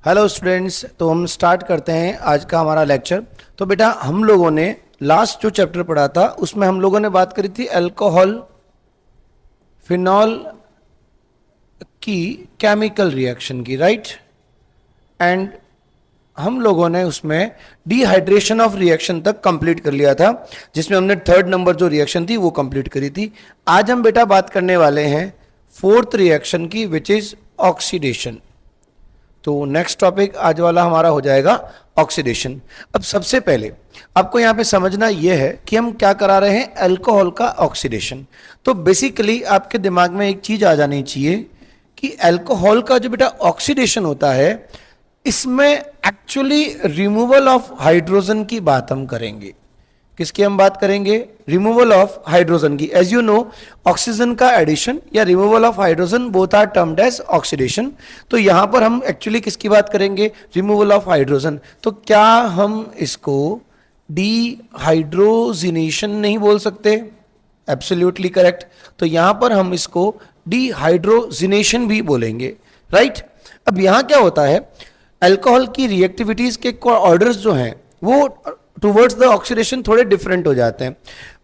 Hello students, तो हम start करते हैं आज का हमारा लेक्चर। तो बेटा हम लोगों ने लास्ट जो चैप्टर पढ़ा था उसमें हम लोगों ने बात करी थी अल्कोहल फिनॉल की केमिकल रिएक्शन की, राइट। एंड हम लोगों ने उसमें डिहाइड्रेशन ऑफ रिएक्शन तक कंप्लीट कर लिया था, जिसमें हमने थर्ड नंबर जो रिएक्शन थी वो कंप्लीट करी थी। आज हम बेटा बात करने वाले हैं फोर्थ रिएक्शन की, विच इज ऑक्सीडेशन। तो नेक्स्ट टॉपिक आज वाला हमारा हो जाएगा ऑक्सीडेशन। अब सबसे पहले आपको यहां पे समझना यह है कि हम क्या करा रहे हैं, अल्कोहल का ऑक्सीडेशन। तो बेसिकली आपके दिमाग में एक चीज आ जानी चाहिए कि अल्कोहल का जो बेटा ऑक्सीडेशन होता है, इसमें एक्चुअली रिमूवल ऑफ हाइड्रोजन की बात हम करेंगे। किसकी हम बात करेंगे? रिमूवल ऑफ हाइड्रोजन की। एज यू नो, ऑक्सीजन का एडिशन या removal of hydrogen both are termed as oxidation. तो यहां पर हम एक्चुअली किसकी बात करेंगे? Removal of hydrogen. तो क्या हम इसको डिहाइड्रोजिनेशन नहीं बोल सकते? Absolutely correct. तो यहां पर हम इसको डिहाइड्रोजिनेशन भी बोलेंगे, राइट। अब यहां क्या होता है, अल्कोहल की रिएक्टिविटीज के ऑर्डर्स जो हैं वो टुवर्ड्स द ऑक्सीडेशन थोड़े डिफरेंट हो जाते हैं।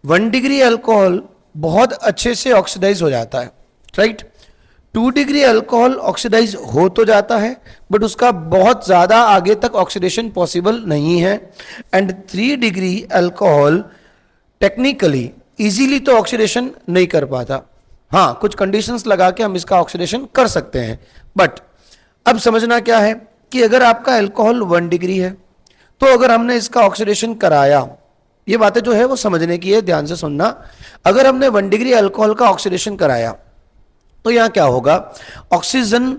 1 डिग्री अल्कोहल बहुत अच्छे से ऑक्सीडाइज हो जाता है, राइट। 2 डिग्री अल्कोहल ऑक्सीडाइज हो तो जाता है, बट उसका बहुत ज्यादा आगे तक ऑक्सीडेशन पॉसिबल नहीं है। And 3 degree alcohol technically easily तो ऑक्सीडेशन नहीं कर पाता। हाँ, कुछ कंडीशंस लगा के हम इसका ऑक्सीडेशन कर सकते हैं। बट अब समझना क्या है कि अगर आपका अल्कोहल 1 डिग्री है, तो अगर हमने इसका ऑक्सीडेशन कराया, ये बातें जो है वो समझने की है, ध्यान से सुनना। अगर हमने 1 डिग्री अल्कोहल का ऑक्सीडेशन कराया तो यहां क्या होगा, ऑक्सीजन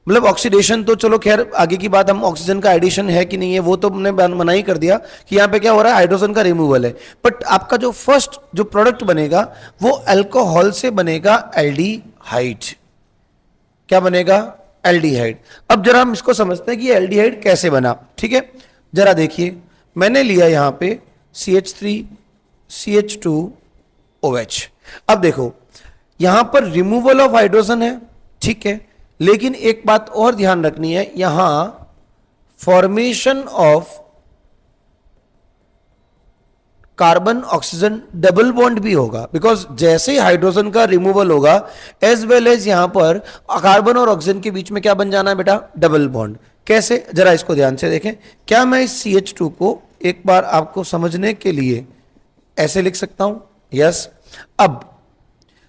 मतलब ऑक्सीडेशन तो चलो खैर आगे की बात, हम ऑक्सीजन का एडिशन है कि नहीं है वो तो हमने मना ही कर दिया कि यहां पे क्या हो रहा है, हाइड्रोजन का रिमूवल है। बट आपका जो फर्स्ट जो प्रोडक्ट बनेगा वो अल्कोहल से बनेगा एल्डिहाइड। क्या बनेगा? एल्डिहाइड। अब जरा हम इसको समझते हैं कि एल्डिहाइड कैसे बना, ठीक है। जरा देखिए, मैंने लिया यहां पे CH3 CH2OH। अब देखो यहां पर रिमूवल ऑफ हाइड्रोजन है, ठीक है, लेकिन एक बात और ध्यान रखनी है, यहां formation of carbon oxygen double bond भी होगा। बिकॉज जैसे ही हाइड्रोजन का रिमूवल होगा, एज वेल एज यहां पर कार्बन और ऑक्सीजन के बीच में क्या बन जाना है बेटा? Double bond. कैसे? जरा इसको ध्यान से देखें। क्या मैं इस CH2 को एक बार आपको समझने के लिए ऐसे लिख सकता हूं? यस। अब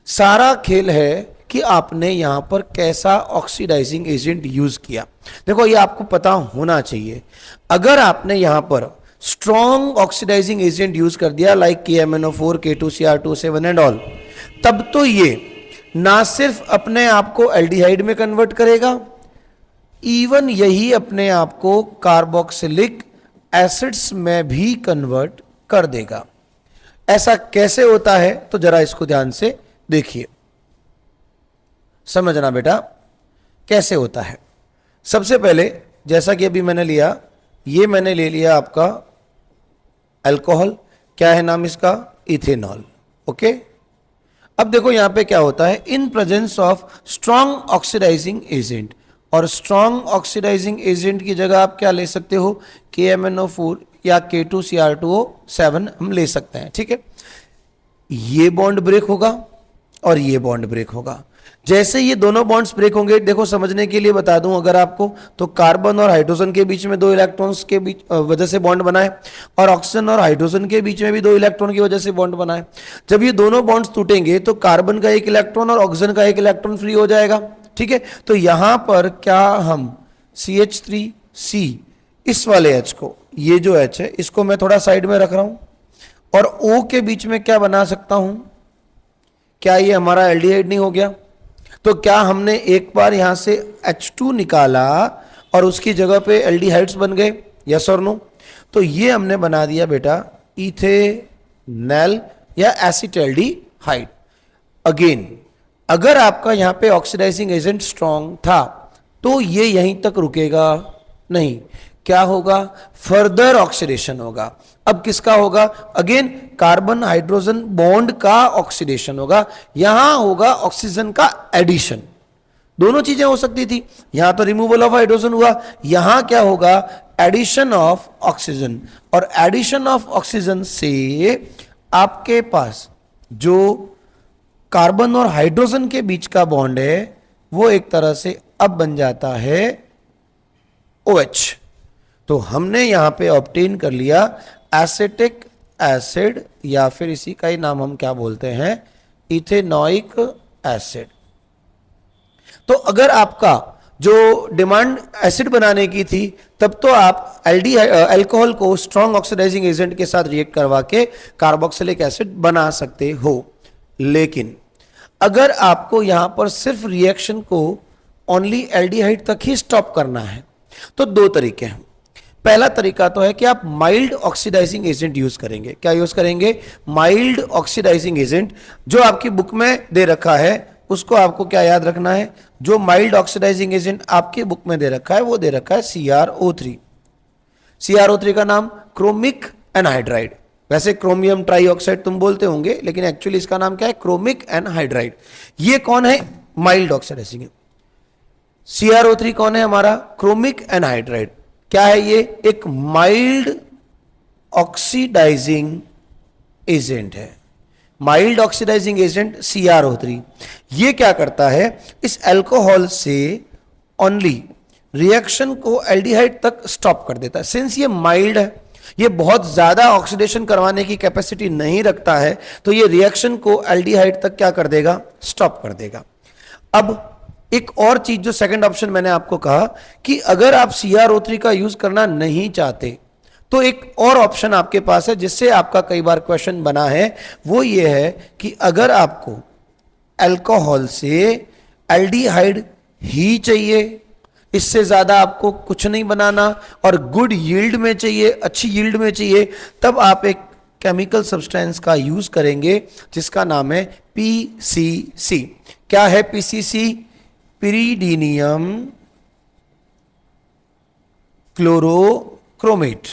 सारा खेल है कि आपने यहां पर कैसा ऑक्सीडाइजिंग एजेंट यूज किया। देखो ये आपको पता होना चाहिए। अगर आपने यहां पर स्ट्रॉन्ग ऑक्सीडाइजिंग एजेंट यूज कर दिया like KMnO4 K2Cr2O7 and all, तब तो ये ना सिर्फ अपने आप को एल्डिहाइड में कन्वर्ट करेगा, इवन यही अपने आप को कार्बोक्सिलिक एसिड्स में भी कन्वर्ट कर देगा। ऐसा कैसे होता है? तो जरा इसको ध्यान से देखिए, समझना बेटा कैसे होता है। सबसे पहले जैसा कि अभी मैंने लिया, ये मैंने ले लिया आपका अल्कोहल, क्या है नाम इसका? इथेनॉल। ओके। अब देखो यहां पे क्या होता है, in presence of strong oxidising agent, और स्ट्रॉन्ग ऑक्सीडाइजिंग एजेंट की जगह आप क्या ले सकते हो? KMnO4 या K2Cr2O7 हम ले सकते हैं, ठीक है। ये बॉन्ड ब्रेक होगा और ये बॉन्ड ब्रेक होगा। जैसे ये दोनों बॉन्ड्स ब्रेक होंगे, देखो समझने के लिए बता दूं अगर आपको, तो कार्बन और हाइड्रोजन के बीच में 2 इलेक्ट्रॉन्स के बीच वजह से बॉन्ड बना है, और ऑक्सीजन और हाइड्रोजन के बीच में भी 2 इलेक्ट्रॉन की वजह से बॉन्ड बना है। जब ये दोनों बॉन्ड्स टूटेंगे तो कार्बन का 1 इलेक्ट्रॉन और ऑक्सीजन का 1 इलेक्ट्रॉन फ्री हो जाएगा, ठीक है। तो यहां पर क्या हम CH3C इस वाले H को, ये जो H है इसको मैं थोड़ा साइड में रख रहा हूं, और O के बीच में क्या बना सकता हूं? क्या ये हमारा एल्डिहाइड नहीं हो गया? तो क्या हमने एक बार यहां से H2 निकाला और उसकी जगह पे एल्डिहाइड्स बन गए? यस और नो? तो ये हमने बना दिया बेटा इथेनॉल या एसिटाल्डिहाइड। अगेन अगर आपका यहां पे ऑक्सीडाइजिंग एजेंट स्ट्रॉन्ग था तो ये यहीं तक रुकेगा नहीं, क्या होगा? फर्दर ऑक्सीडेशन होगा। अब किसका होगा? अगेन कार्बन हाइड्रोजन बॉन्ड का ऑक्सीडेशन होगा, यहां होगा ऑक्सीजन का एडिशन। दोनों चीजें हो सकती थी। यहां तो रिमूवल ऑफ हाइड्रोजन हुआ, यहां क्या होगा, एडिशन ऑफ ऑक्सीजन। और एडिशन ऑफ ऑक्सीजन से आपके पास जो कार्बन और हाइड्रोजन के बीच का बॉन्ड है वो एक तरह से अब बन जाता है OH। तो हमने यहां पे ऑब्टेन कर लिया एसिटिक एसिड, या फिर इसी का ही नाम हम क्या बोलते हैं, इथेनॉइक एसिड। तो अगर आपका जो डिमांड एसिड बनाने की थी, तब तो आप अल्कोहल को स्ट्रॉन्ग ऑक्सीडाइजिंग एजेंट के साथ रिएक्ट करवा के कार्बोक्सिलिक एसिड बना सकते हो। लेकिन अगर आपको यहां पर सिर्फ रिएक्शन को ओनली एल्डिहाइड तक ही स्टॉप करना है, तो दो तरीके हैं। पहला तरीका तो है कि आप माइल्ड ऑक्सीडाइजिंग एजेंट यूज करेंगे। क्या यूज करेंगे, माइल्ड ऑक्सीडाइजिंग एजेंट। जो आपकी बुक में दे रखा है उसको आपको क्या याद रखना है, जो माइल्ड ऑक्सीडाइजिंग एजेंट आपके बुक में दे रखा है वो दे रखा है CrO3। CrO3 का नाम क्रोमिक एनहाइड्राइड। वैसे क्रोमियम ट्राइऑक्साइड तुम बोलते होंगे, लेकिन एक्चुअली इसका नाम क्या है, क्रोमिक एनहाइड्राइड। ये कौन है, माइल्ड ऑक्सीडाइजिंग। CrO3 कौन है हमारा, क्रोमिक एनहाइड्राइड। क्या है ये, एक माइल्ड ऑक्सीडाइजिंग एजेंट है। Mild oxidising agent CrO3। ये क्या करता है, इस अल्कोहल से ओनली रिएक्शन को एल्डिहाइड तक स्टॉप कर देता है। सिंस ये माइल्ड है, ये बहुत ज्यादा ऑक्सीडेशन करवाने की कैपेसिटी नहीं रखता है, तो ये रिएक्शन को एल्डिहाइड तक क्या कर देगा, स्टॉप कर देगा। अब एक और चीज जो सेकंड ऑप्शन मैंने आपको कहा कि अगर आप CrO3 का यूज करना नहीं चाहते, तो एक और ऑप्शन आपके पास है जिससे आपका कई बार क्वेश्चन बना है। वो ये है कि अगर आपको अल्कोहल से एल्डिहाइड ही चाहिए, इससे ज्यादा आपको कुछ नहीं बनाना, और गुड यील्ड में चाहिए, अच्छी यील्ड में चाहिए, तब आप एक केमिकल सब्सटेंस का यूज करेंगे जिसका नाम है PCC। क्या है PCC, पिरीडीनियम क्लोरोक्रोमेट।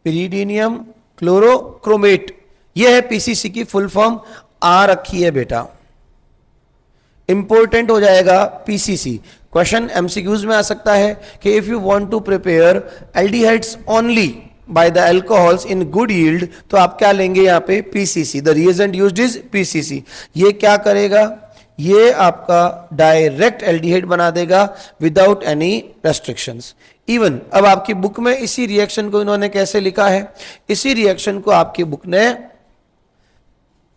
पिरीडीनियम क्लोरोक्रोमेट, यह है PCC की फुल फॉर्म, आ रखी है बेटा, इंपॉर्टेंट हो जाएगा PCC। क्वेश्चन MCQs में आ सकता है कि if you want to prepare aldehydes only by the alcohols in good yield, तो आप क्या लेंगे यहाँ पे, PCC। The reagent used is PCC। ये क्या करेगा, ये आपका डायरेक्ट एल्डिहाइड बना देगा विदाउट एनी रेस्ट्रिक्शंस। इवन अब आपकी बुक में इसी रिएक्शन को इन्होंने कैसे लिखा है, इसी रिएक्शन को आपकी बुक ने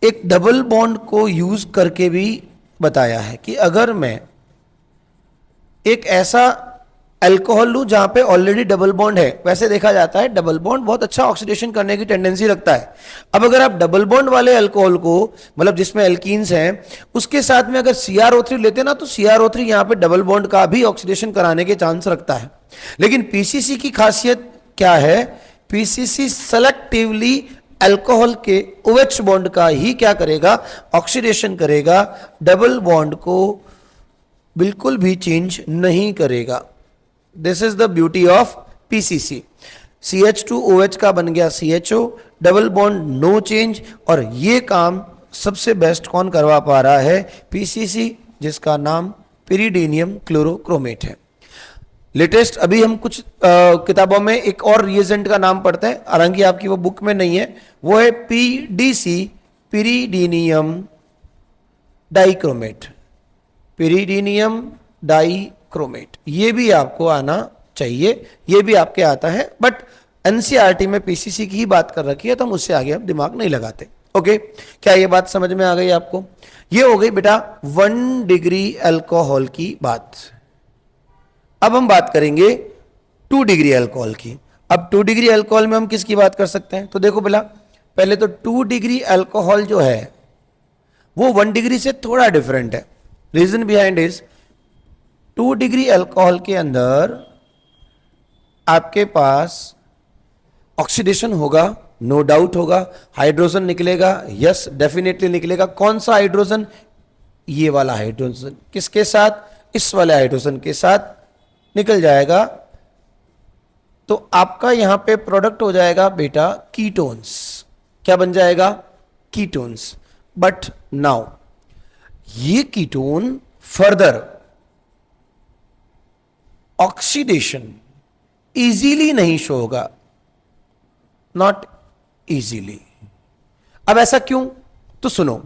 एक डबल बॉन्ड को यूज करके भी बताया है कि अगर मैं एक ऐसा अल्कोहल लूं जहां पे ऑलरेडी डबल बॉन्ड है, वैसे देखा जाता है डबल बॉन्ड बहुत अच्छा ऑक्सीडेशन करने की टेंडेंसी रखता है। अब अगर आप डबल बॉन्ड वाले अल्कोहल को, मतलब जिसमें एल्कीन्स हैं, उसके साथ में अगर CrO3 लेते ना, तो CrO3 यहां पे डबल बॉन्ड का भी ऑक्सीडेशन कराने के चांस रखता है। लेकिन PCC की खासियत क्या है, PCC सेलेक्टिवली अल्कोहल के OH बॉन्ड का ही क्या करेगा, ऑक्सीडेशन करेगा, डबल बॉन्ड को बिल्कुल भी चेंज नहीं करेगा। This is the beauty of PCC। CH2OH का बन गया CHO, double bond no change, और ये काम सबसे बेस्ट कौन करवा पा रहा है, PCC, जिसका नाम पिरीडीनियम क्लोरोक्रोमेट है। लेटेस्ट अभी हम कुछ किताबों में एक और रिएजेंट का नाम पढ़ते हैं, हालांकि आपकी वो बुक में नहीं है, वो है PDC, पिरीडीनियम डाइक्रोमेट। पिरीडीनियम डाइक्रोमेट, ये भी आपको आना चाहिए, ये भी आपके आता है, बट NCERT में PCC की ही बात कर रखी है, तो हम उससे आगे हम दिमाग नहीं लगाते। ओके, क्या ये बात समझ में आ गई आपको? ये हो गई बेटा 1 डिग्री अल्कोहल की बात। अब हम बात करेंगे 2 डिग्री अल्कोहल की। अब 2 डिग्री अल्कोहल में हम किसकी बात कर सकते हैं? तो देखो बेटा, पहले तो 2 डिग्री अल्कोहल जो है वो 1 डिग्री से थोड़ा डिफरेंट है। Reason behind is 2 degree alcohol के अंदर आपके पास ऑक्सीडेशन होगा, नो डाउट होगा, हाइड्रोजन निकलेगा, यस डेफिनेटली निकलेगा। कौन सा हाइड्रोजन? ये वाला हाइड्रोजन। किसके साथ? इस वाले हाइड्रोजन के साथ निकल जाएगा। तो आपका यहां पे प्रोडक्ट हो जाएगा बेटा कीटोन्स। क्या बन जाएगा? कीटोन्स। बट नाउ ये कीटोन फर्दर ऑक्सीडेशन इजीली नहीं शो होगा, नॉट इजीली। अब ऐसा क्यों? तो सुनो,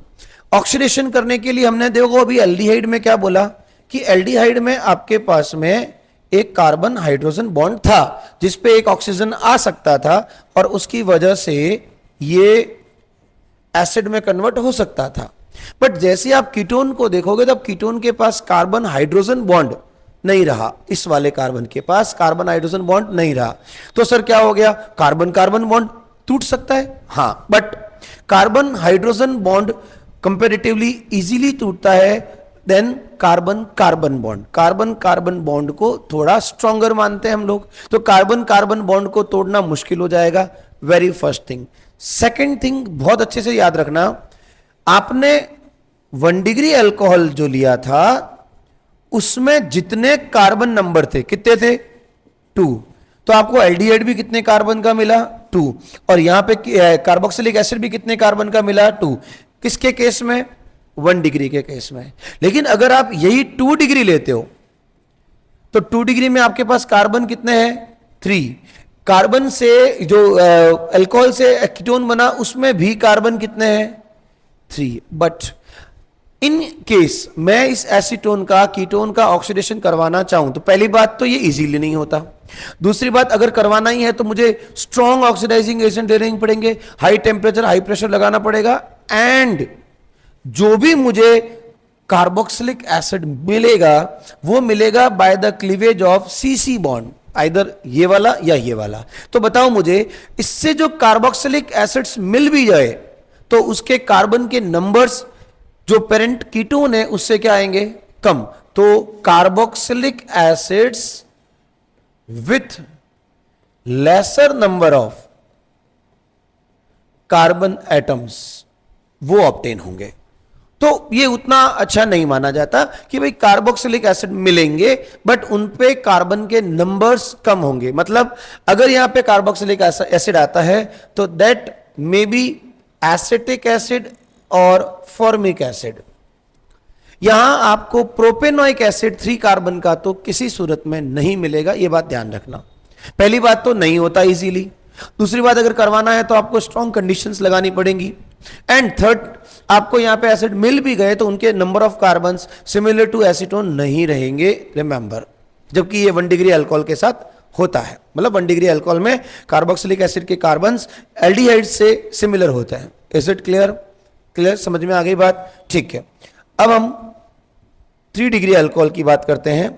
ऑक्सीडेशन करने के लिए हमने देखो अभी एल्डिहाइड में क्या बोला कि एल्डिहाइड में आपके पास में एक कार्बन हाइड्रोजन बॉन्ड था जिसपे एक ऑक्सीजन आ सकता था और उसकी वजह से ये एसिड में कन्वर्ट हो सकता था। बट जैसे आप कीटोन को देखोगे तब कीटोन के पास कार्बन हाइड्रोजन बॉन्ड नहीं रहा, इस वाले कार्बन के पास कार्बन हाइड्रोजन बॉन्ड नहीं रहा। तो सर क्या हो गया? कार्बन कार्बन बॉन्ड टूट सकता है, हाँ, but carbon hydrogen bond comparatively easily टूटता है than carbon carbon bond. Carbon carbon bond को थोड़ा स्ट्रॉन्गर मानते हैं हम लोग, तो कार्बन कार्बन बॉन्ड को तोड़ना मुश्किल हो जाएगा, very first thing. Second thing बहुत अच्छे से याद रखना, आपने 1 डिग्री अल्कोहल जो लिया था उसमें जितने कार्बन नंबर थे कितने थे? 2। तो आपको एल्डिहाइड भी कितने कार्बन का मिला? 2। और यहां पे कार्बोक्सिलिक एसिड भी कितने कार्बन का मिला? 2। किसके केस में? 1 डिग्री के केस में। लेकिन अगर आप यही 2 डिग्री लेते हो तो 2 डिग्री में आपके पास कार्बन कितने हैं? 3। कार्बन से जो अल्कोहल से कीटोन बना उसमें भी कार्बन कितने हैं? 3। बट इन केस मैं इस एसीटोन का कीटोन का ऑक्सीडेशन करवाना चाहूं तो पहली बात तो ये इजीली नहीं होता। दूसरी बात, अगर करवाना ही है तो मुझे स्ट्रॉन्ग ऑक्सीडाइजिंग एजेंट देने पड़ेंगे, हाई टेम्परेचर हाई प्रेशर लगाना पड़ेगा, एंड जो भी मुझे कार्बोक्सिलिक एसिड मिलेगा वो मिलेगा by the cleavage of CC bond, either ये वाला या ये वाला। तो बताओ मुझे, इससे जो कार्बोक्सिलिक एसिड्स मिल भी जाए तो उसके कार्बन के नंबर्स जो पेरेंट कीटोन है उससे क्या आएंगे? कम। तो carboxylic acids with laser number of carbon atoms वो ऑब्टेन होंगे। तो ये उतना अच्छा नहीं माना जाता कि भाई कार्बोक्सिलिक एसिड मिलेंगे बट उन पे कार्बन के नंबर्स कम होंगे। मतलब अगर यहां पे कार्बोक्सिलिक एसिड आता है तो that may be acetic acid और फॉर्मिक एसिड। यहां आपको प्रोपेनोइक एसिड 3 कार्बन का तो किसी सूरत में नहीं मिलेगा, यह बात ध्यान रखना। पहली बात तो नहीं होता इजीली, दूसरी बात अगर करवाना है तो आपको स्ट्रॉन्ग कंडीशंस लगानी पड़ेंगी, एंड थर्ड आपको यहां पे एसिड मिल भी गए तो उनके number of carbons similar to acetone नहीं रहेंगे, रिमेंबर। जबकि ये 1 डिग्री अल्कोहल के साथ होता है, मतलब 1 डिग्री अल्कोहल में कार्बोक्सिलिक एसिड के कार्बन्स एल्डिहाइड से सिमिलर होते हैं। Is it clear? क्लियर, समझ में आ गई बात? ठीक है। अब हम 3 डिग्री अल्कोहल की बात करते हैं।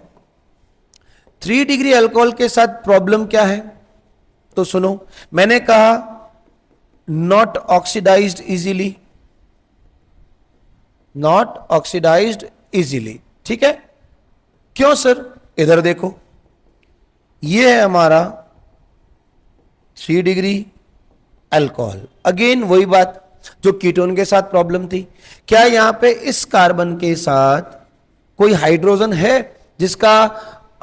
3 डिग्री अल्कोहल के साथ प्रॉब्लम क्या है? तो सुनो, मैंने कहा not oxidised easily, not oxidised easily, ठीक है। क्यों सर? इधर देखो, यह है हमारा 3 डिग्री अल्कोहल। अगेन वही बात जो कीटोन के साथ प्रॉब्लम थी। क्या यहां पे इस कार्बन के साथ कोई हाइड्रोजन है जिसका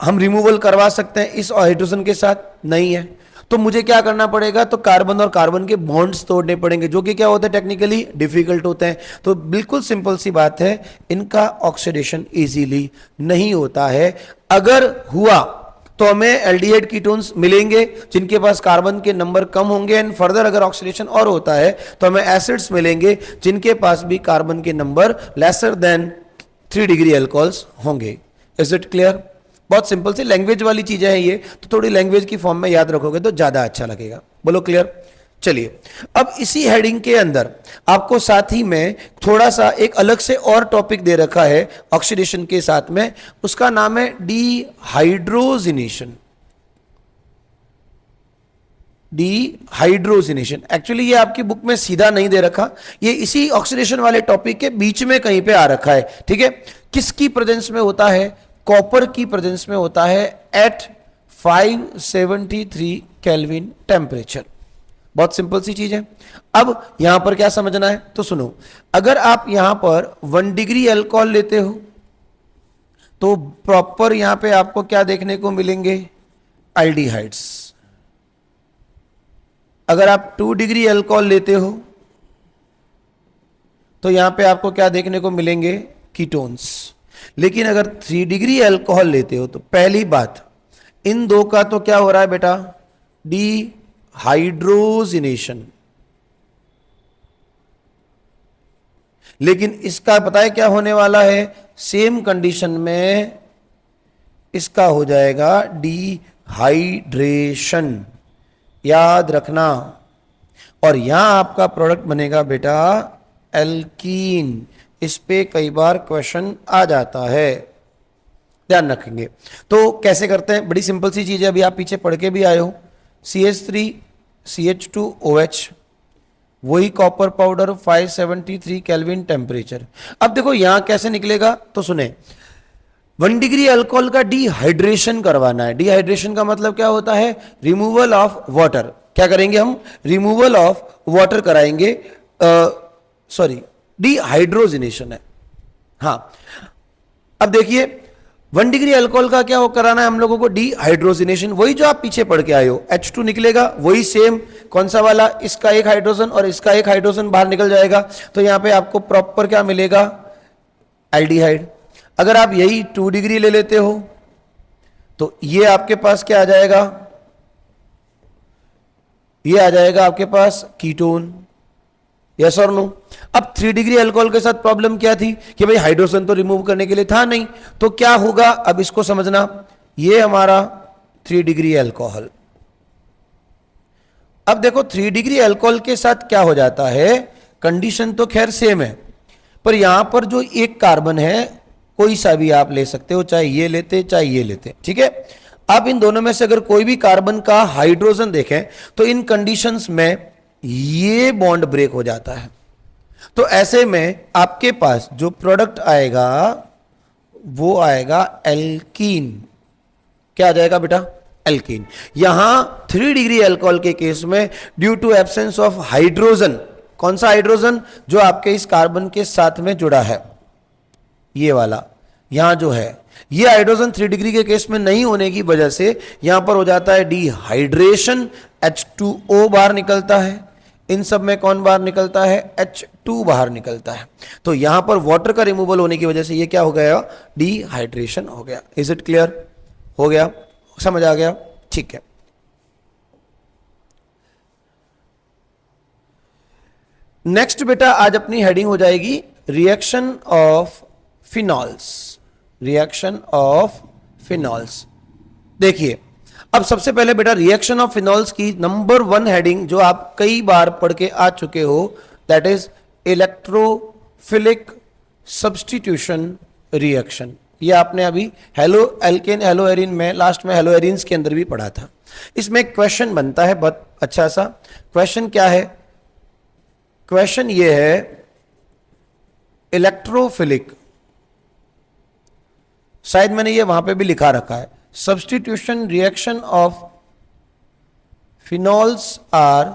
हम रिमूवल करवा सकते हैं इस हाइड्रोजन के साथ? नहीं है। तो मुझे क्या करना पड़ेगा? तो कार्बन और कार्बन के बॉन्ड्स तोड़ने पड़ेंगे, जो कि क्या होते हैं, टेक्निकली डिफिकल्ट होते हैं। तो बिल्कुल सिंपल सी बात है, इनका ऑक्सीडेशन इजीली नहीं होता है। अगर हुआ तो हमें एल्डिहाइड कीटोन्स मिलेंगे जिनके पास कार्बन के नंबर कम होंगे, एंड फर्दर अगर ऑक्सीडेशन और होता है तो हमें एसिड्स मिलेंगे जिनके पास भी कार्बन के number lesser than 3 degree alcohols होंगे। Is it clear? बहुत सिंपल सी लैंग्वेज वाली चीजें हैं ये, तो थोड़ी लैंग्वेज की फॉर्म में याद रखोगे तो ज्यादा अच्छा लगेगा। बोलो क्लियर? चलिए, अब इसी हेडिंग के अंदर आपको साथ ही में थोड़ा सा एक अलग से और टॉपिक दे रखा है ऑक्सीडेशन के साथ में, उसका नाम है डीहाइड्रोजिनेशन। डीहाइड्रोजिनेशन एक्चुअली ये आपकी बुक में सीधा नहीं दे रखा, ये इसी ऑक्सीडेशन वाले टॉपिक के बीच में कहीं पे आ रखा है, ठीक है। किसकी प्रेजेंस में होता है? कॉपर की प्रेजेंस में होता है एट 573 केल्विन टेम्परेचर। बहुत सिंपल सी चीज है। अब यहां पर क्या समझना है? तो सुनो, अगर आप यहां पर 1 डिग्री अल्कोहल लेते हो तो प्रॉपर यहां पे आपको क्या देखने को मिलेंगे? एल्डिहाइड्स। अगर आप 2 डिग्री अल्कोहल लेते हो तो यहां पे आपको क्या देखने को मिलेंगे? कीटोन्स। लेकिन अगर 3 डिग्री अल्कोहल लेते हो तो पहली बात, इन दो का तो क्या हो रहा है बेटा, डिहाइड्रोजिनेशन। लेकिन इसका पता है क्या होने वाला है, सेम कंडीशन में इसका हो जाएगा डिहाइड्रेशन, याद रखना। और यहां आपका प्रोडक्ट बनेगा बेटा एल्कीन। इस पे कई बार क्वेश्चन आ जाता है, ध्यान रखेंगे। तो कैसे करते हैं, बड़ी सिंपल सी चीज है, अभी आप पीछे पढ़ के भी आए हो। CH3CH2OH, वही कॉपर पाउडर, 573 केल्विन टेम्परेचर। अब देखो यहां कैसे निकलेगा, तो सुने, 1 डिग्री अल्कोहल का डिहाइड्रेशन करवाना है। डिहाइड्रेशन का मतलब क्या होता है, रिमूवल ऑफ वाटर। क्या करेंगे हम, रिमूवल ऑफ वाटर कराएंगे, सॉरी डिहाइड्रोजिनेशन है। हाँ, अब देखिए 1 डिग्री अल्कोहल का क्या हो कराना है हम लोगों को, डिहाइड्रोजिनेशन। वही जो आप पीछे पढ़ के आए हो, H2 निकलेगा, वही सेम, कौन सा वाला, इसका एक हाइड्रोजन और इसका एक हाइड्रोजन बाहर निकल जाएगा। तो यहां पे आपको प्रॉपर क्या मिलेगा, एल्डिहाइड। अगर आप यही 2 डिग्री ले लेते हो तो ये आपके पास क्या आ जाएगा, ये आ जाएगा आपके पास कीटोन। यस और नो। अब 3 डिग्री अल्कोहल के साथ प्रॉब्लम क्या थी कि भाई हाइड्रोजन तो रिमूव करने के लिए था नहीं, तो क्या होगा, अब इसको समझना। ये हमारा 3 डिग्री अल्कोहल। अब देखो 3 डिग्री अल्कोहल के साथ क्या हो जाता है, कंडीशन तो खैर सेम है, पर यहां पर जो एक कार्बन है, कोई सा भी आप ले सकते हो, चाहे ये लेते चाहे ये लेते, ठीक है। अब इन दोनों में से अगर कोई भी कार्बन का हाइड्रोजन देखें तो इन कंडीशंस में ये बॉन्ड ब्रेक हो जाता है। तो ऐसे में आपके पास जो प्रोडक्ट आएगा वो आएगा एल्कीन। क्या आ जाएगा बेटा, एल्कीन। यहां 3 डिग्री अल्कोहल के केस में due to absence of hydrogen, कौन सा हाइड्रोजन, जो आपके इस कार्बन के साथ में जुड़ा है, ये वाला यहां जो है, ये हाइड्रोजन 3 डिग्री के केस में नहीं होने की वजह से यहां पर हो जाता है डिहाइड्रेशन, H2O बाहर निकलता है। इन सब में कौन बाहर निकलता है, H2 बाहर निकलता है। तो यहां पर वाटर का रिमूवल होने की वजह से ये क्या हो गया, डिहाइड्रेशन हो गया। इज इट क्लियर, हो गया, समझ आ गया, ठीक है। नेक्स्ट बेटा आज अपनी हेडिंग हो जाएगी reaction of phenols. Reaction of phenols. देखिए अब सबसे पहले बेटा रिएक्शन ऑफ फिनॉल्स की नंबर 1 हेडिंग जो आप कई बार पढ़ के आ चुके हो, that is electrophilic substitution reaction. ये आपने अभी हेलो एल्केन हेलो एरिन में, लास्ट में हेलो एरिन्स के अंदर भी पढ़ा था। इसमें क्वेश्चन बनता है बहुत अच्छा सा। क्वेश्चन क्या है, क्वेश्चन ये है इलेक्ट्रोफिलिक, शायद मैंने ये वहां पे भी लिखा रखा है, substitution reaction of phenols are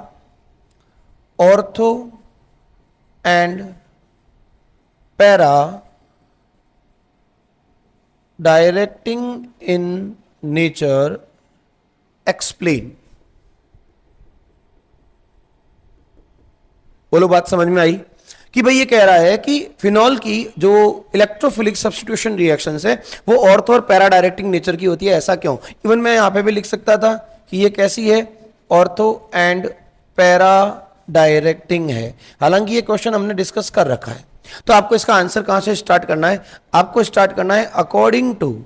ortho and para directing in nature, explain. बोलो बात समझ में आई कि भाई ये कह रहा है कि फिनॉल की जो इलेक्ट्रोफिलिक सब्स्टिट्यूशन रिएक्शंस है वो ऑर्थो और पैरा डायरेक्टिंग नेचर की होती है। ऐसा क्यों, इवन मैं यहां पे भी लिख सकता था कि ये कैसी है, ऑर्थो एंड पैरा डायरेक्टिंग है। हालांकि ये क्वेश्चन हमने डिस्कस कर रखा है। तो आपको इसका आंसर कहां से स्टार्ट करना है, आपको स्टार्ट करना है according to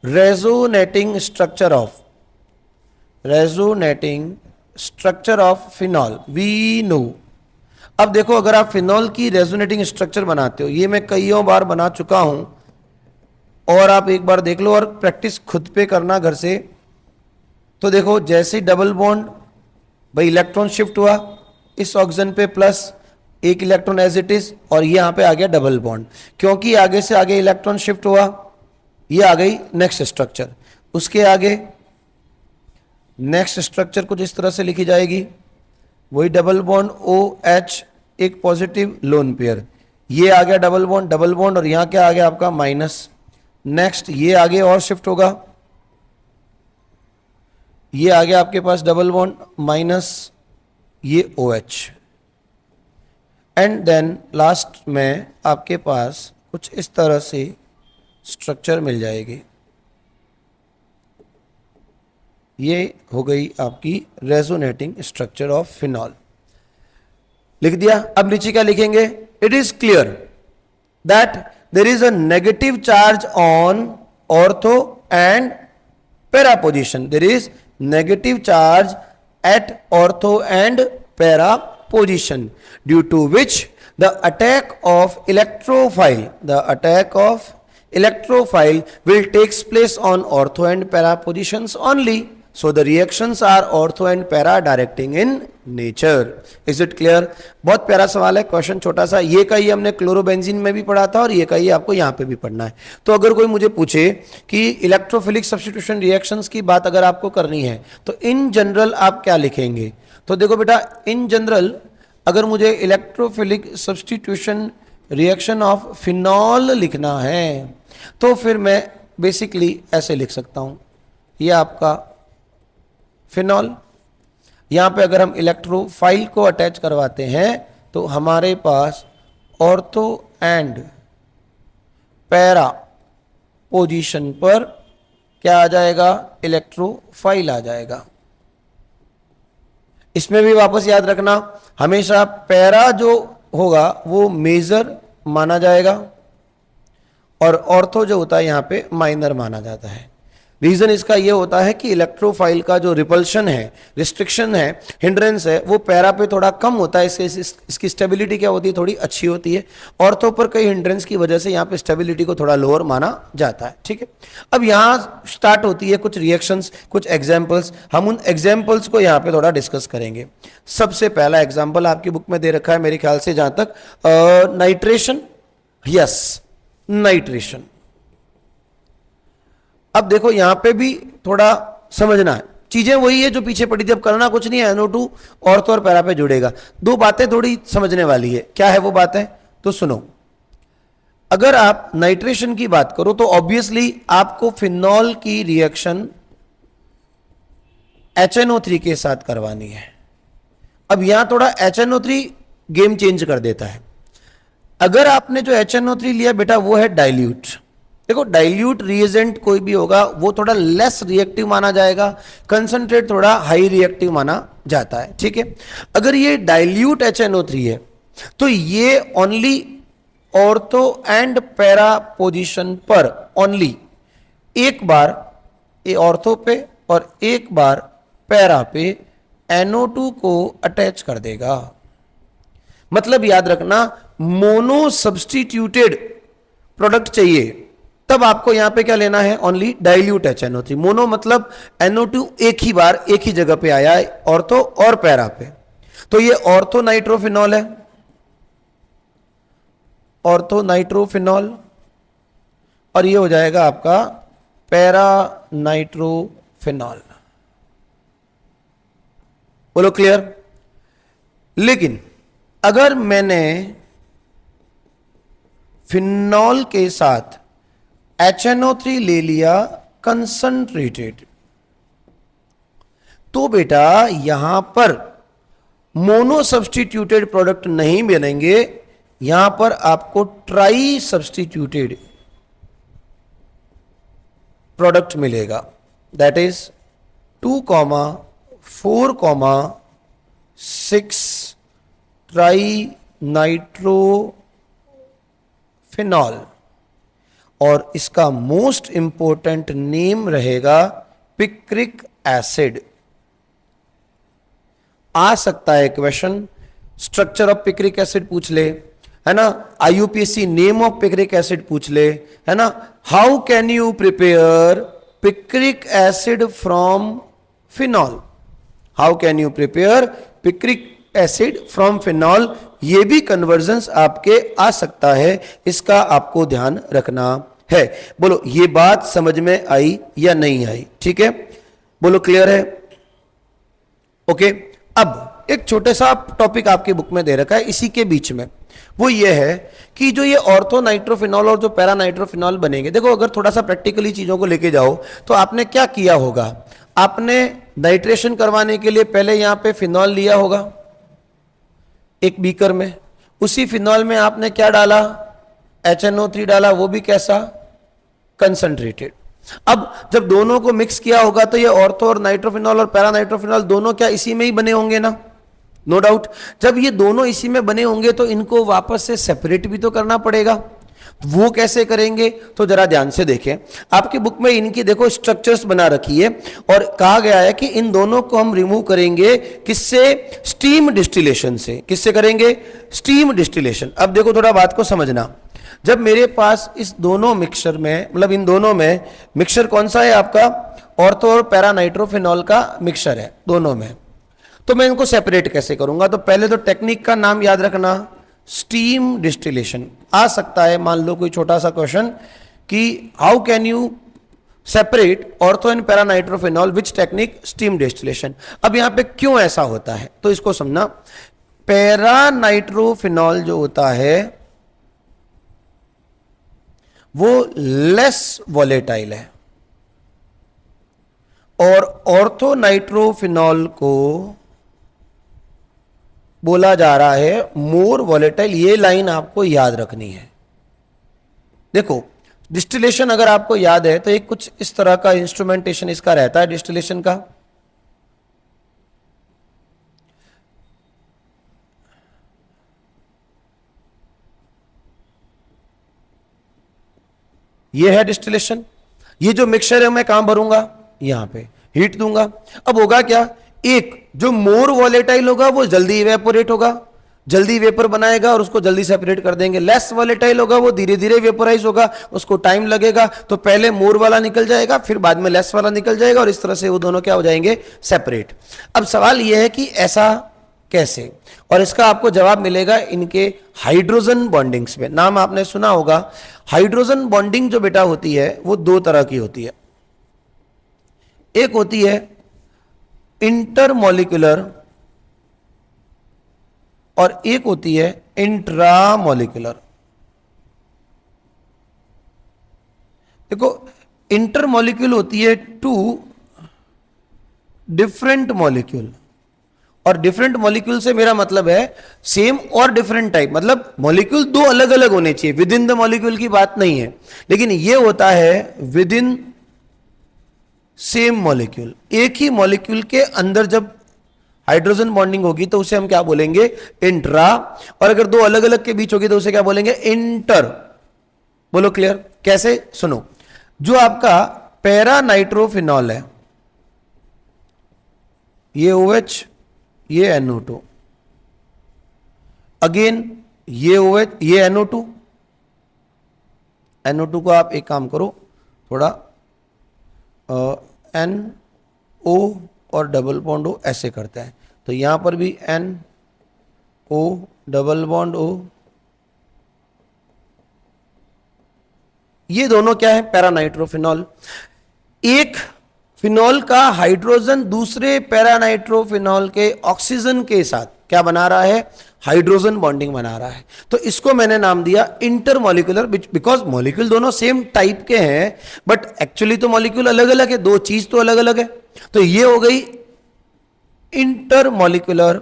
resonating structure of phenol we know. अब देखो अगर आप फिनॉल की रेजोनेटिंग स्ट्रक्चर बनाते हो, ये मैं कईयों बार बना चुका हूं और आप एक बार देख लो और प्रैक्टिस खुद पे करना घर से। तो देखो जैसे डबल बॉन्ड, भाई इलेक्ट्रॉन शिफ्ट हुआ इस ऑक्सीजन पे प्लस एक इलेक्ट्रॉन एज इट इज, और ये यहां पे आ गया डबल बॉन्ड, क्योंकि आगे से आगे इलेक्ट्रॉन शिफ्ट हुआ, ये आ गई नेक्स्ट स्ट्रक्चर। उसके आगे नेक्स्ट स्ट्रक्चर कुछ इस तरह से लिखी जाएगी, वही डबल बॉन्ड OH, एक पॉजिटिव लोन पेयर, ये आ गया डबल बॉन्ड और यहां क्या आ गया आपका माइनस। नेक्स्ट ये आगे और शिफ्ट होगा, ये आ गया आपके पास डबल बॉन्ड माइनस ये OH, एंड देन लास्ट में आपके पास कुछ इस तरह से स्ट्रक्चर मिल जाएगी। ये हो गई आपकी रेजोनेटिंग स्ट्रक्चर ऑफ फिनॉल। लिख दिया। अब नीचे क्या लिखेंगे? It is clear that there is a negative charge on ortho and para position. There is negative charge at ortho and para position due to which the attack of electrophile will takes place on ortho and para positions only. So the reactions are ortho and para directing in nature. Is it clear? बहुत प्यारा सवाल है, question छोटा सा। ये का ही हमने chlorobenzene में भी पढ़ा था और ये का ही आपको यहाँ पे भी पढ़ना है। तो अगर कोई मुझे पूछे कि इलेक्ट्रोफिलिक सब्स्टिट्यूशन रिएक्शंस की बात अगर आपको करनी है तो इन जनरल आप क्या लिखेंगे? तो देखो बेटा, इन जनरल अगर मुझे electrophilic substitution reaction of phenol लिखना है तो फिर मैं बेसिकली ऐसे लिख सकता हूं, ये आपका फिनॉल, यहां पे अगर हम इलेक्ट्रोफाइल को अटैच करवाते हैं तो हमारे पास ऑर्थो एंड पैरा पोजीशन पर क्या आ जाएगा? इलेक्ट्रोफाइल आ जाएगा। इसमें भी वापस याद रखना, हमेशा पैरा जो होगा वो मेजर माना जाएगा और ऑर्थो जो होता है यहां पे माइनर माना जाता है। रीजन इसका ये होता है कि इलेक्ट्रोफाइल का जो रिपल्शन है, रिस्ट्रिक्शन है, हिंड्रेंस है, वो पैरा पे थोड़ा कम होता है। इसकी स्टेबिलिटी क्या होती है? थोड़ी अच्छी होती है। ऑर्थो पर कई हिंड्रेंस की वजह से यहाँ पे स्टेबिलिटी को थोड़ा लोअर माना जाता है। ठीक है, अब यहाँ स्टार्ट होती है कुछ रिएक्शंस, कुछ एग्जाम्पल्स। हम उन एग्जाम्पल्स को यहाँ पे थोड़ा डिस्कस करेंगे। सबसे पहला एग्जाम्पल आपकी बुक में दे रखा है मेरे ख्याल से, जहां तक नाइट्रेशन। Yes, nitration. अब देखो यहां पे भी थोड़ा समझना है, चीजें वही है जो पीछे पड़ी थी, अब करना कुछ नहीं है। NO2 ऑर्थो और पैरा पे जुड़ेगा। दो बातें थोड़ी समझने वाली है। क्या है वो बातें? तो सुनो, अगर आप नाइट्रेशन की बात करो तो ऑब्वियसली आपको फिनॉल की रिएक्शन HNO3 के साथ करवानी है। अब यहां थोड़ा HNO3 गेम चेंज कर देता है। अगर आपने जो HNO3 लिया बेटा वो है डाइल्यूट। देखो, डाइल्यूट रिएजेंट कोई भी होगा वो थोड़ा लेस रिएक्टिव माना जाएगा, कंसंट्रेट थोड़ा हाई रिएक्टिव माना जाता है। ठीक है, अगर ये डाइल्यूट HNO3 है तो ये only ortho and para position पर ओनली एक बार ये ऑर्थो पे और एक बार पैरा पे NO2 को अटैच कर देगा। मतलब याद रखना, मोनो सब्स्टिट्यूटेड प्रोडक्ट चाहिए तब आपको यहां पे क्या लेना है? Only dilute HNO3। मोनो मतलब NO2 एक ही बार एक ही जगह पे आया है, ऑर्थो और पैरा पे। तो ये ऑर्थो नाइट्रोफिनॉल है, ऑर्थो नाइट्रोफिनॉल, और ये हो जाएगा आपका पैरा नाइट्रोफिनॉल। बोलो क्लियर? लेकिन अगर मैंने फिनॉल के साथ HNO3 ले लिया कंसंट्रेटेड, तो बेटा यहां पर मोनो सब्स्टिट्यूटेड प्रोडक्ट नहीं बनेंगे, यहां पर आपको ट्राई सब्स्टिट्यूटेड प्रोडक्ट मिलेगा। दैट इज 2,4,6 ट्राई नाइट्रोफिनॉल, और इसका मोस्ट इंपॉर्टेंट नेम रहेगा पिक्रिक एसिड। आ सकता है question, structure of picric acid पूछ ले, है ना, IUPAC name of picric acid पूछ ले, है ना, how can you prepare picric acid from phenol, how can you prepare picric acid from phenol, ये भी कन्वर्जन्स आपके आ सकता है, इसका आपको ध्यान रखना है। बोलो ये बात समझ में आई या नहीं आई? ठीक है, बोलो क्लियर है? ओके, अब एक छोटे सा टॉपिक आपकी बुक में दे रखा है इसी के बीच में, वो ये है कि जो ये ऑर्थो नाइट्रोफिनॉल और जो पैरा नाइट्रोफिनॉल बनेंगे, देखो अगर थोड़ा सा प्रैक्टिकली चीजों को लेके जाओ तो आपने क्या किया होगा, आपने नाइट्रेशन करवाने के लिए पहले यहां पे फिनॉल लिया होगा एक बीकर में, उसी फिनॉल में आपने क्या डाला, HNO3 डाला, वो भी कैसा, कंसंट्रेटेड। अब जब दोनों को मिक्स किया होगा तो ये ऑर्थो और नाइट्रोफिनॉल और पैरा नाइट्रोफिनॉल दोनों क्या इसी में ही बने होंगे ना, नो डाउट। जब ये दोनों इसी में बने होंगे तो इनको वापस से सेपरेट भी तो करना पड़ेगा। वो कैसे करेंगे, तो जरा ध्यान से देखें, आपकी बुक में इनकी देखो स्ट्रक्चर्स बना रखी है और कहा गया है कि इन दोनों को हम रिमूव करेंगे किससे, स्टीम डिस्टिलेशन से। किससे करेंगे, स्टीम डिस्टिलेशन। अब देखो थोड़ा बात को समझना, जब मेरे पास इस दोनों मिक्सचर में, मतलब इन दोनों में मिक्सचर कौन सा है आपका, ऑर्थो और पैरा नाइट्रोफिनॉल का मिक्सचर है दोनों में, तो मैं इनको सेपरेट कैसे करूंगा। तो पहले तो टेक्निक का नाम याद रखना, स्टीम डिस्टिलेशन। आ सकता है मान लो कोई छोटा सा क्वेश्चन कि how can you separate ortho and para nitrophenol, which technique, steam distillation. अब यहां पे क्यों ऐसा होता है तो इसको समझना। पैरा नाइट्रोफिनॉल जो होता है वो लेस वॉलेटाइल है और ऑर्थो नाइट्रोफिनॉल को बोला जा रहा है मोर वॉलेटाइल। ये लाइन आपको याद रखनी है। देखो डिस्टिलेशन अगर आपको याद है तो एक कुछ इस तरह का इंस्ट्रूमेंटेशन इसका रहता है डिस्टिलेशन का। ये है डिस्टिलेशन। ये जो मिक्सचर है मैं कहां भरूंगा, यहां पे हीट दूंगा। अब होगा क्या, एक जो मोर वॉलेटाइल होगा वो जल्दी इवेपोरेट होगा, जल्दी वेपर बनाएगा और उसको जल्दी सेपरेट कर देंगे। लेस वॉलेटाइल होगा वो धीरे धीरे वेपोराइज होगा, उसको टाइम लगेगा। तो पहले मोर वाला निकल जाएगा, फिर बाद में लेस वाला निकल जाएगा और इस तरह से वो दोनों क्या हो जाएंगे, सेपरेट। अब सवाल यह है कि ऐसा कैसे, और इसका आपको जवाब मिलेगा इनके हाइड्रोजन बॉन्डिंग्स में। नाम आपने सुना होगा। हाइड्रोजन बॉन्डिंग जो बेटा होती है वो दो तरह की होती है। एक होती है इंटरमॉलिक्यूलर और एक होती है इंट्रामॉलिक्यूलर। देखो इंटरमॉलिक्यूल होती है टू डिफरेंट मॉलिक्यूल, और डिफरेंट मॉलिक्यूल से मेरा मतलब है सेम और डिफरेंट टाइप, मतलब मॉलिक्यूल दो अलग अलग होने चाहिए, विद इन द मॉलिक्यूल की बात नहीं है। लेकिन ये होता है विद इन सेम मॉलिक्यूल। एक ही मॉलिक्यूल के अंदर जब हाइड्रोजन बॉन्डिंग होगी तो उसे हम क्या बोलेंगे, इंट्रा। और अगर दो अलग अलग के बीच होगी तो उसे क्या बोलेंगे, इंटर। बोलो क्लियर कैसे, सुनो। जो आपका पैरा नाइट्रोफिनॉल है, ये OH, ये NO2, अगेन ये OH, ये NO2। NO2 को आप एक काम करो, थोड़ा NO और डबल बॉन्ड O ऐसे करते हैं, तो यहां पर भी NO डबल बॉन्ड O। ये दोनों क्या है, पैरानाइट्रोफिनॉल। एक फिनॉल का हाइड्रोजन दूसरे पैरानाइट्रोफिनॉल के ऑक्सीजन के साथ क्या बना रहा है, हाइड्रोजन बॉन्डिंग बना रहा है। तो इसको मैंने नाम दिया इंटरमॉलिक्यूलर, बिकॉज मॉलिक्यूल दोनों सेम टाइप के हैं बट एक्चुअली तो मॉलिक्यूल अलग अलग है, दो चीज तो अलग अलग है। तो ये हो गई इंटरमॉलिक्यूलर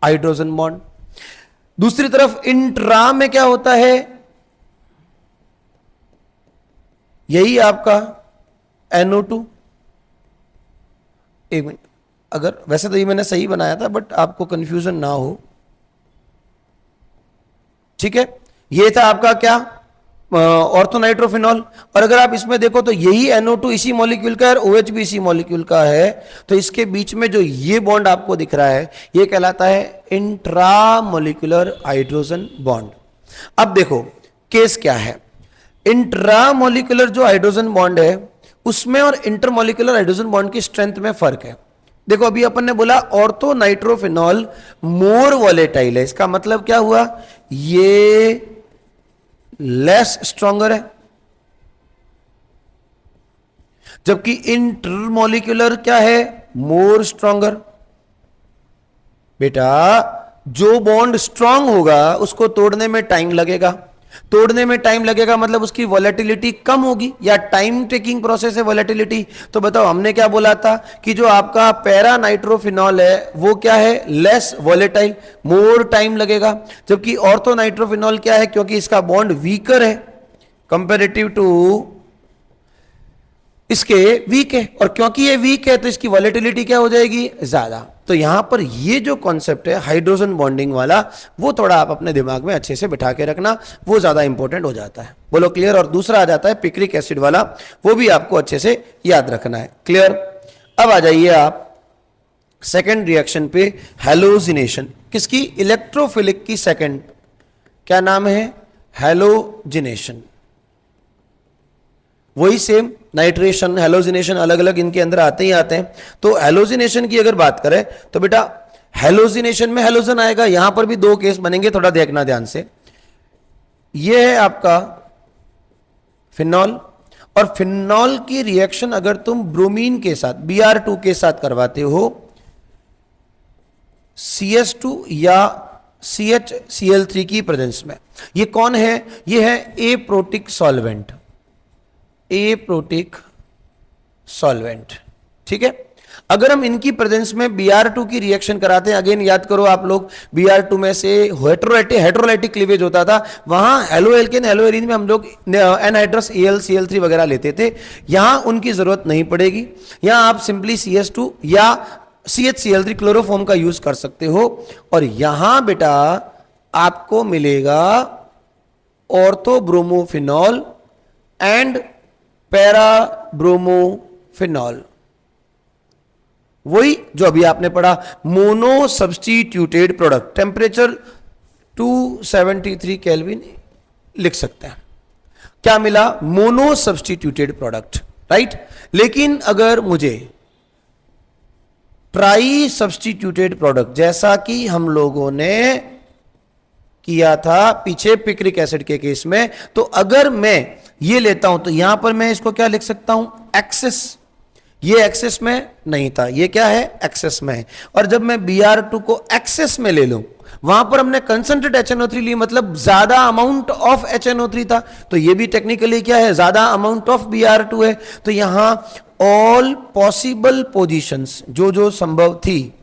हाइड्रोजन बॉन्ड। दूसरी तरफ इंट्रा में क्या होता है, यही आपका NO2। एक मिनट, अगर वैसे तो ये मैंने सही बनाया था बट आपको कंफ्यूजन ना हो, ठीक है। ये था आपका क्या, ऑर्थोनाइट्रोफिनॉल। और अगर आप इसमें देखो तो यही NO2 इसी मॉलिक्यूल का है और OH भी इसी मॉलिक्यूल का है। तो इसके बीच में जो ये बॉन्ड आपको दिख रहा है ये कहलाता है इंट्रामॉलिक्यूलर हाइड्रोजन बॉन्ड। अब देखो केस क्या है, इंट्रामॉलिक्यूलर जो हाइड्रोजन बॉन्ड है उसमें और इंटरमॉलिक्यूलर हाइड्रोजन बॉन्ड की स्ट्रेंथ में फर्क है। देखो अभी अपन ने बोला ऑर्थो नाइट्रोफिनॉल मोर वॉलेटाइल है, इसका मतलब क्या हुआ, ये लेस स्ट्रॉन्गर है, जबकि इंटरमॉलिक्यूलर क्या है, मोर स्ट्रॉन्गर। बेटा जो बॉन्ड स्ट्रांग होगा उसको तोड़ने में टाइम लगेगा, तोड़ने में टाइम लगेगा मतलब उसकी वॉलेटिलिटी कम होगी, या टाइम टेकिंग प्रोसेस है वॉलेटिलिटी। तो बताओ हमने क्या बोला था कि जो आपका पैरा नाइट्रोफिनॉल है वो क्या है, लेस वॉलेटाइल, मोर टाइम लगेगा। जबकि ऑर्थो नाइट्रोफिनॉल क्या है, क्योंकि इसका बॉन्ड वीकर है कंपेरेटिव टू इसके वीक है, और क्योंकि ये वीक है तो इसकी वॉलेटिलिटी क्या हो जाएगी, ज्यादा। तो यहां पर ये जो कॉन्सेप्ट है हाइड्रोजन बॉन्डिंग वाला, वो थोड़ा आप अपने दिमाग में अच्छे से बिठा के रखना, वो ज्यादा इंपॉर्टेंट हो जाता है। बोलो क्लियर। और दूसरा आ जाता है पिक्रिक एसिड वाला, वो भी आपको अच्छे से याद रखना है। क्लियर। अब आ जाइए आप सेकेंड रिएक्शन पे, हैलोजिनेशन। किसकी, इलेक्ट्रोफिलिक की सेकेंड, क्या नाम है, हैलोजिनेशन। वही सेम नाइट्रेशन हैलोजिनेशन अलग अलग इनके अंदर आते ही आते हैं। तो हैलोजिनेशन की अगर बात करें तो बेटा हैलोजिनेशन में हैलोजन आएगा। यहां पर भी दो केस बनेंगे, थोड़ा देखना ध्यान से। यह है आपका फिनॉल, और फिनॉल की रिएक्शन अगर तुम ब्रोमीन के साथ Br2 के साथ करवाते हो, CS2 या CHCl3 की प्रेजेंस में, ये कौन है, ये है एप्रोटिक सॉल्वेंट, एप्रोटिक सॉल्वेंट। ठीक है। अगर हम इनकी प्रेजेंस में Br2 की रिएक्शन कराते हैं, अगेन याद करो आप लोग, Br2 में से हेट्रोलाइटिक क्लीवेज होता था, वहां हेलोएल्केन हेलोएरीन में हम लोग एनहाइड्रस AlCl3 वगैरह लेते थे। यहां उनकी जरूरत नहीं पड़ेगी, यहां आप सिंपली CS2 या CHCl3 क्लोरोफॉर्म का यूज कर सकते हो। और यहां बेटा आपको मिलेगा ऑर्थोब्रोमोफिनॉल एंड पैराब्रोमोफिनॉल, वही जो अभी आपने पढ़ा, mono substituted product. Temperature 273 kelvin लिख सकते हैं। क्या मिला, मोनो सब्स्टिट्यूटेड प्रोडक्ट, राइट। लेकिन अगर मुझे ट्राई सब्स्टिट्यूटेड प्रोडक्ट, जैसा कि हम लोगों ने किया था पीछे पिक्रिक एसिड के केस में, तो अगर मैं ये लेता हूं तो यहां पर मैं इसको क्या लिख सकता हूं, एक्सेस। ये एक्सेस में नहीं था, ये क्या है, एक्सेस में है। और जब मैं Br2 को एक्सेस में ले लूं, वहां पर हमने कंसंट्रेट HNO3 ली, मतलब ज्यादा अमाउंट ऑफ HNO3 था, तो ये भी टेक्निकली क्या है, ज्यादा अमाउंट ऑफ Br2 है। तो यहां ऑल पॉसिबल पोजीशंस, जो जो संभव थी,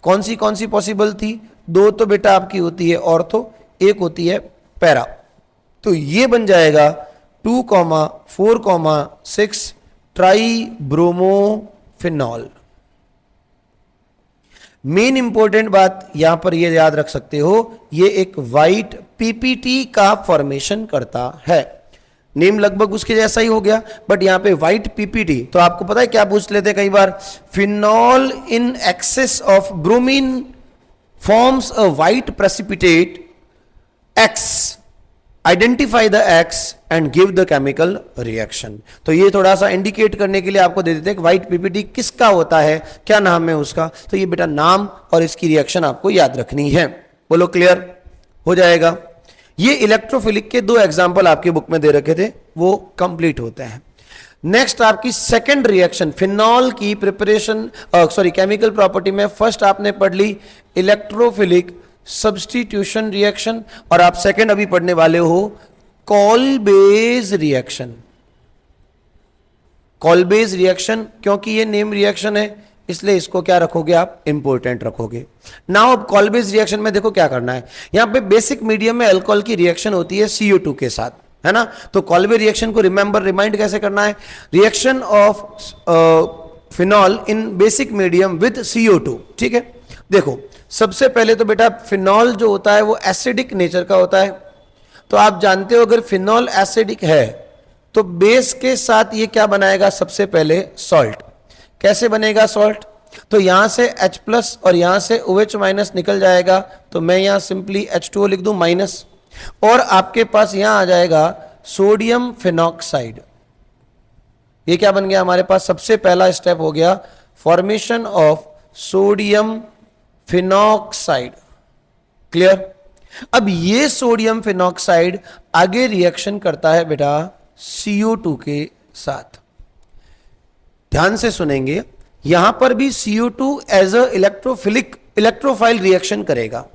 कौन सी पॉसिबल थी, दो तो बेटा आपकी होती है ऑर्थो, एक होती है पैरा। तो ये बन जाएगा 2,4,6 ट्राई ब्रोमोफिनॉल। मेन इंपॉर्टेंट बात यहां पर ये याद रख सकते हो, ये एक वाइट पीपीटी का फॉर्मेशन करता है। नेम लगभग उसके जैसा ही हो गया, बट यहां पे व्हाइट पीपीटी। तो आपको पता है क्या पूछ लेते कई बार, phenol in excess of bromine forms a white precipitate X, identify the X and give the chemical reaction. तो ये थोड़ा सा इंडिकेट करने के लिए आपको दे देते हैं कि व्हाइट पीपीटी किसका होता है, क्या नाम है उसका। तो ये बेटा नाम और इसकी रिएक्शन आपको याद रखनी है। बोलो क्लियर हो जाएगा। ये इलेक्ट्रोफिलिक के दो एग्जांपल आपकी बुक में दे रखे थे, वो कंप्लीट होते हैं। नेक्स्ट आपकी सेकंड रिएक्शन, फिनॉल की प्रिपरेशन, केमिकल प्रॉपर्टी में फर्स्ट आपने पढ़ ली इलेक्ट्रोफिलिक सब्स्टिट्यूशन रिएक्शन, और आप सेकंड अभी पढ़ने वाले हो कॉलबेज रिएक्शन। कॉलबेज रिएक्शन, क्योंकि ये नेम रिएक्शन है इसलिए इसको क्या रखोगे आप, इंपॉर्टेंट रखोगे। नाउ अब कॉलबेज रिएक्शन में देखो क्या करना है। यहां पे बेसिक मीडियम में अल्कोहल की रिएक्शन होती है CO2 के साथ, है ना। तो कॉलबेज रिएक्शन को रिमाइंड कैसे करना है, reaction of phenol in basic medium with CO2। ठीक है। देखो सबसे पहले तो बेटा फिनॉल जो होता है वो एसिडिक नेचर का होता है। तो आप जानते हो अगर फिनॉल एसिडिक है तो बेस के साथ ये क्या बनाएगा, सबसे पहले सॉल्ट। कैसे बनेगा सॉल्ट, तो यहां से H+ और यहां से OH- निकल जाएगा, तो मैं यहां सिंपली H2O लिख दूं माइनस, और आपके पास यहां आ जाएगा सोडियम फिनॉक्साइड। ये क्या बन गया हमारे पास, सबसे पहला स्टेप हो गया formation of sodium phenoxide. Clear. अब ये सोडियम फिनॉक्साइड आगे रिएक्शन करता है बेटा CO2 के साथ। ध्यान से सुनेंगे, यहां पर भी CO2 as a electrophile reaction करेगा।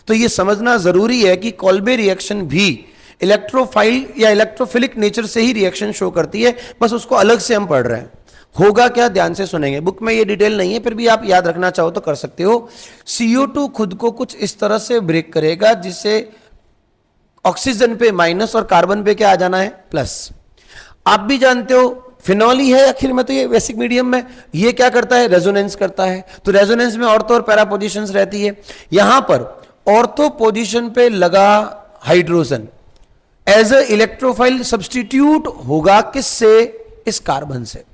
तो यह समझना जरूरी है कि कॉल्बे रिएक्शन भी इलेक्ट्रोफाइल या इलेक्ट्रोफिलिक नेचर से ही रिएक्शन शो करती है, बस उसको अलग से हम पढ़ रहे हैं। होगा क्या, ध्यान से सुनेंगे, बुक में ये डिटेल नहीं है, फिर भी आप याद रखना चाहो तो कर सकते हो। CO2 खुद को कुछ इस तरह से ब्रेक करेगा जिससे ऑक्सीजन पे माइनस और कार्बन पे क्या आ जाना है, प्लस। आप भी जानते हो फिनॉल ही है आखिर में, तो ये बेसिक मीडियम में ये क्या करता है, रेजोनेंस करता है। तो रेजोनेंस में ऑर्थो और पैरा पोजीशंस रहती है। यहां पर ऑर्थो पोजीशन पे लगा hydrogen as a electrophile substitute होगा किससे, इस कार्बन से।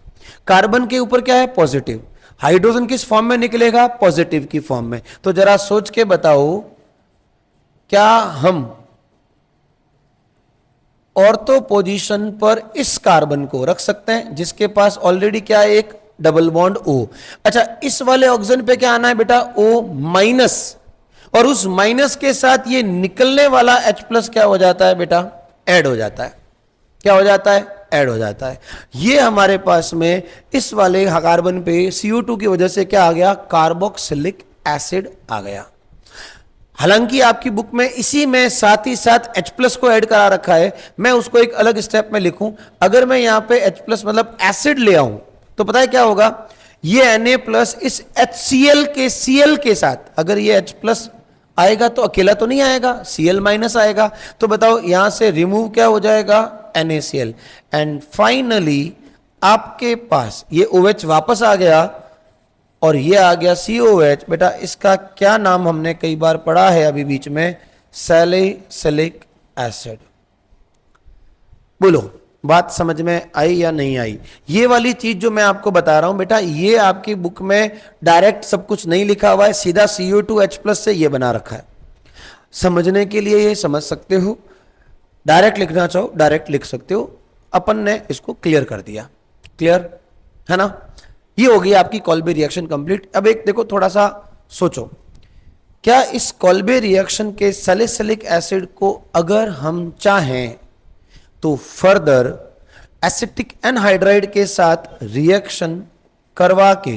कार्बन के ऊपर क्या है, पॉजिटिव। हाइड्रोजन किस फॉर्म में निकलेगा, पॉजिटिव की फॉर्म में। तो जरा सोच के बताओ, क्या हम ऑर्थो पोजीशन पर इस कार्बन को रख सकते हैं जिसके पास ऑलरेडी क्या है, एक डबल बॉन्ड O। अच्छा, इस वाले ऑक्सीजन पे क्या आना है बेटा, O माइनस, और उस माइनस के साथ ये निकलने वाला H+ क्या हो जाता है बेटा, ऐड हो जाता है। क्या हो जाता है, ऐड हो जाता है। ये हमारे पास में इस वाले कार्बन पे CO2 की वजह से क्या आ गया, कार्बोक्सिलिक एसिड आ गया। हालांकि आपकी बुक में इसी में साथ ही साथ H+ को ऐड करा रखा है, मैं उसको एक अलग स्टेप में लिखूं। अगर मैं यहां पे H+ मतलब एसिड ले आऊं तो पता है क्या होगा, ये Na+ इस HCl के Cl के साथ, अगर ये H+ आएगा तो अकेला तो नहीं आएगा, Cl- आएगा। तो बताओ यहां से रिमूव क्या हो जाएगा, NaCl। एंड फाइनली आपके पास ये OH वापस आ गया और ये आ गया COH। बेटा इसका क्या नाम हमने कई बार पढ़ा है अभी बीच में, सैलिसिलिक एसिड। बोलो बात समझ में आई या नहीं आई। ये वाली चीज जो मैं आपको बता रहा हूं बेटा, ये आपकी बुक में डायरेक्ट सब कुछ नहीं लिखा हुआ है, सीधा CO2H+ से ये बना रखा है। समझने के लिए ये समझ सकते हो, डायरेक्ट लिखना चाहो डायरेक्ट लिख सकते हो। अपन ने इसको क्लियर कर दिया, क्लियर है ना। ये हो गई आपकी कॉल्बे रिएक्शन कंप्लीट। अब एक देखो, थोड़ा सा सोचो, क्या इस कॉल्बे रिएक्शन के सैलिसिलिक एसिड को अगर हम चाहें तो फर्दर एसिटिक एनहाइड्राइड के साथ रिएक्शन करवा के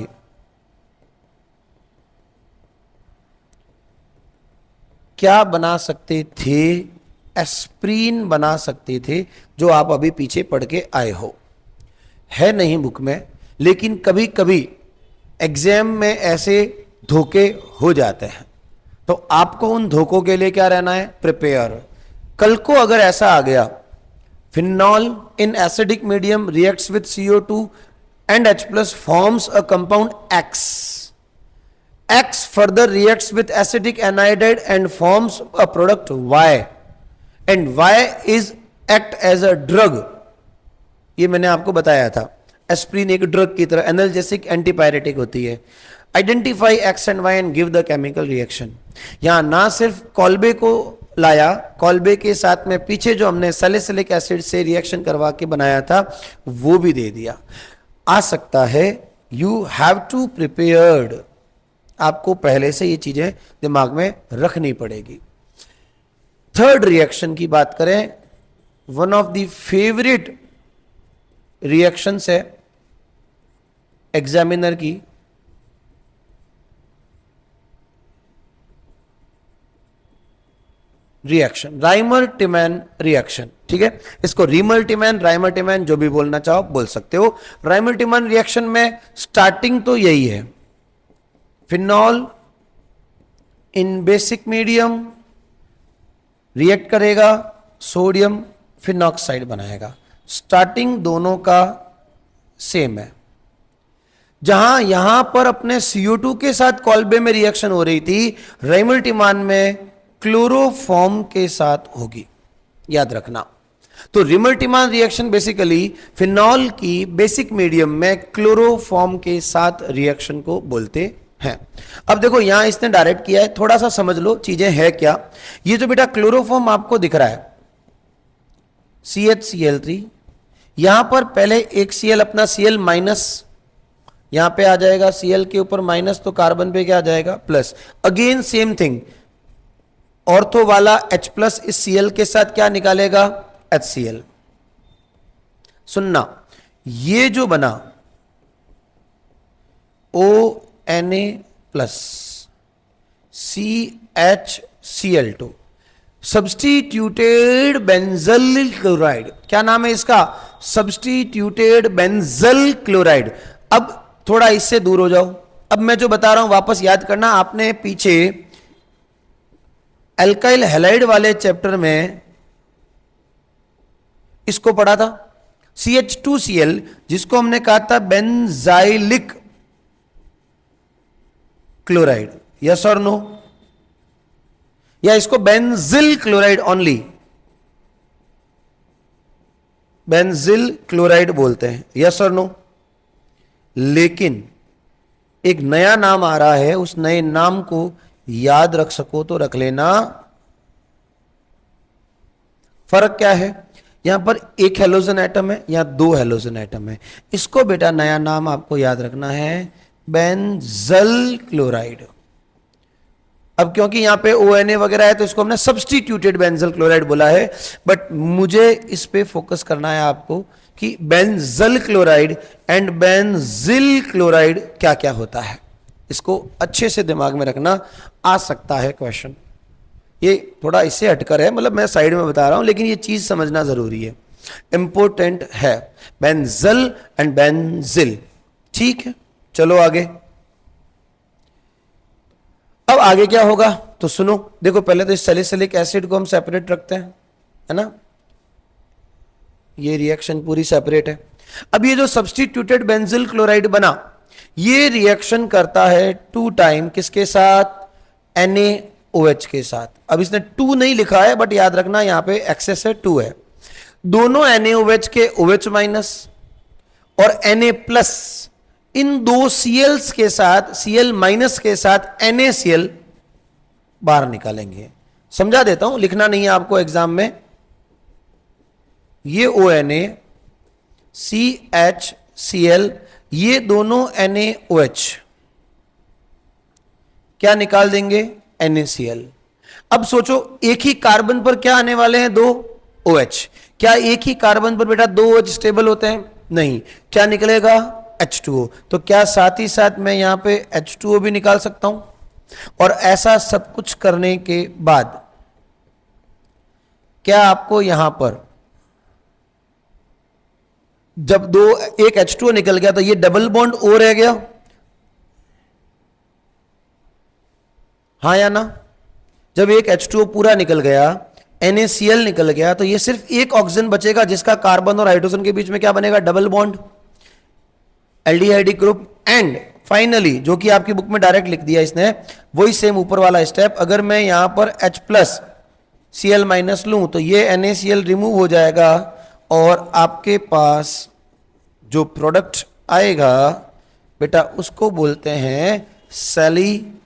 क्या बना सकते थे, एस्प्रीन बना सकते थे, जो आप अभी पीछे पढ़ के आए हो। है नहीं बुक में, लेकिन कभी कभी एग्जाम में ऐसे धोखे हो जाते हैं, तो आपको उन धोखों के लिए क्या रहना है, प्रिपेयर। कल को अगर ऐसा आ गया, phenol in acidic medium reacts with CO2 and H+ forms a compound X. X further reacts with acetic anhydride and forms a product Y, and Y is act as a drug. ये मैंने आपको बताया था, aspirin एक drug की तरह analgesic antipyretic होती है। Identify X and Y and give the chemical reaction। यहां ना सिर्फ कॉल्बे को लाया, कॉल्बे के साथ में पीछे जो हमने सैलिसिलिक एसिड से रिएक्शन करवा के बनाया था वो भी दे दिया। आ सकता है, यू हैव टू प्रिपेयर्ड, आपको पहले से ये चीजें दिमाग में रखनी पड़ेगी। थर्ड रिएक्शन की बात करें, one of the favourite reaction है एग्जामिनर की, रिएक्शन राइमर-टिमैन रिएक्शन। ठीक है, इसको रीमर-टिमैन, राइमर-टिमैन जो भी बोलना चाहो बोल सकते हो। राइमर-टिमैन रिएक्शन में स्टार्टिंग तो यही है, फिनॉल इन बेसिक मीडियम रिएक्ट करेगा, सोडियम फिनॉक्साइड बनाएगा। स्टार्टिंग दोनों का सेम है। जहां यहां पर अपने CO2 के साथ कॉल्बे में रिएक्शन हो रही थी, राइमर-टिमैन में क्लोरोफॉर्म के साथ होगी, याद रखना। तो रिमर-टिमैन रिएक्शन बेसिकली फिनॉल की बेसिक मीडियम में क्लोरोफॉर्म के साथ रिएक्शन को बोलते हैं। अब देखो यहां इसने डायरेक्ट किया है, थोड़ा सा समझ लो चीजें है क्या। ये जो बेटा क्लोरोफॉर्म आपको दिख रहा है CHCl3, यहां पर पहले एक Cl अपना Cl माइनस यहां पे आ जाएगा, Cl के ऊपर माइनस, तो कार्बन पे क्या आ जाएगा, plus. Again same thing, ortho वाला H+ इस Cl के साथ क्या निकालेगा, HCl। सुनना, ये जो बना ONA+ CHCl2, substituted benzyl chloride, क्या नाम है इसका? Substituted benzyl chloride. अब थोड़ा इससे दूर हो जाओ, अब मैं जो बता रहा हूं वापस याद करना। आपने पीछे एल्काइल हैलाइड वाले चैप्टर में इसको पढ़ा था, CH2Cl, जिसको हमने कहा था बेंजाइलिक क्लोराइड, यस और नो? या इसको benzyl chloride only, benzyl chloride बोलते हैं, यस और नो? लेकिन एक नया नाम आ रहा है, उस नए नाम को याद रख सको तो रख लेना। फर्क क्या है? यहां पर एक हेलोजन एटम है, यहां दो हेलोजन एटम है। इसको बेटा नया नाम आपको याद रखना है बेंजल क्लोराइड। अब क्योंकि यहां पे ONA वगैरह है तो इसको हमने सब्स्टिट्यूटेड बेंजल क्लोराइड बोला है, बट मुझे इस पे फोकस करना है आपको कि benzyl chloride and benzyl chloride क्या क्या होता है। इसको अच्छे से दिमाग में रखना, आ सकता है क्वेश्चन। ये थोड़ा इससे हटकर है, मतलब मैं साइड में बता रहा हूं, लेकिन ये चीज समझना जरूरी है, इंपॉर्टेंट है। बेंजल एंड बेंजिल, ठीक है। चलो आगे। अब आगे क्या होगा तो सुनो, देखो पहले तो इस सैलिसिलिक एसिड को हम सेपरेट रखते हैं, है ना, ये रिएक्शन पूरी सेपरेट है। अब ये जो सब्स्टिट्यूटेड बेंजिल क्लोराइड बना, ये रिएक्शन करता है 2 टाइम किसके साथ? NaOH के साथ। अब इसने 2 नहीं लिखा है, बट याद रखना यहां पे एक्सेस है, 2 है। दोनों NaOH के OH माइनस और Na प्लस, इन दो Cls के साथ, Cl माइनस के साथ NaCl बाहर निकालेंगे। समझा देता हूं, लिखना नहीं है आपको एग्जाम में। ये ONA, CHCl, ये दोनों NaOH क्या निकाल देंगे? NaCl। अब सोचो एक ही कार्बन पर क्या आने वाले हैं? 2 OH। क्या एक ही कार्बन पर बेटा 2 OH स्टेबल होते हैं? नहीं। क्या निकलेगा? H2O। तो क्या साथ ही साथ मैं यहां पे H2O भी निकाल सकता हूं? और ऐसा सब कुछ करने के बाद क्या आपको यहां पर जब एक H2O निकल गया तो ये डबल बॉन्ड O रह गया, हाँ या ना? जब एक H2O पूरा निकल गया, NaCl निकल गया, तो ये सिर्फ एक ऑक्सीजन बचेगा जिसका कार्बन और हाइड्रोजन के बीच में क्या बनेगा? Double bond, aldehydic group. And finally जो कि आपकी बुक में डायरेक्ट लिख दिया इसने, वही सेम ऊपर वाला स्टेप, अगर मैं यहां पर H प्लस Cl माइनस लूं तो ये NaCl रिमूव हो जाएगा और आपके पास जो प्रोडक्ट आएगा बेटा उसको बोलते हैं सैलिसिलैल्डिहाइड।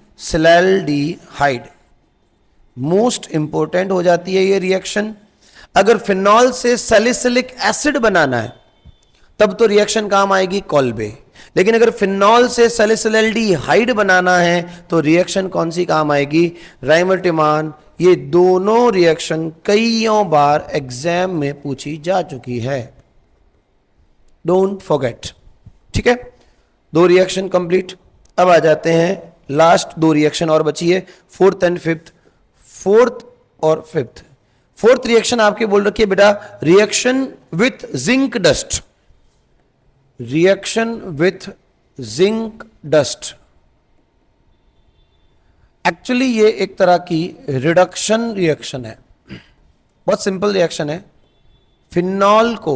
मोस्ट इंपॉर्टेंट हो जाती है ये रिएक्शन। अगर फिनॉल से सैलिसिलिक एसिड बनाना है तब तो रिएक्शन काम आएगी कॉल्बे, लेकिन अगर फिनॉल से सैलिसिलैल्डिहाइड बनाना है तो रिएक्शन कौन सी काम आएगी? राइमर्टिमान। ये दोनों रिएक्शन कईयों बार एग्जाम में पूछी जा चुकी है, डोंट फॉरगेट, ठीक है। 2 रिएक्शन कंप्लीट। अब आ जाते हैं लास्ट 2 रिएक्शन और बची है, 4th एंड 5th। 4th और 5th। 4th रिएक्शन आपके बोल रखी है बेटा reaction with zinc dust, reaction with zinc dust. Actually ये एक तरह की रिडक्शन रिएक्शन है, बहुत सिंपल रिएक्शन है। फिनॉल को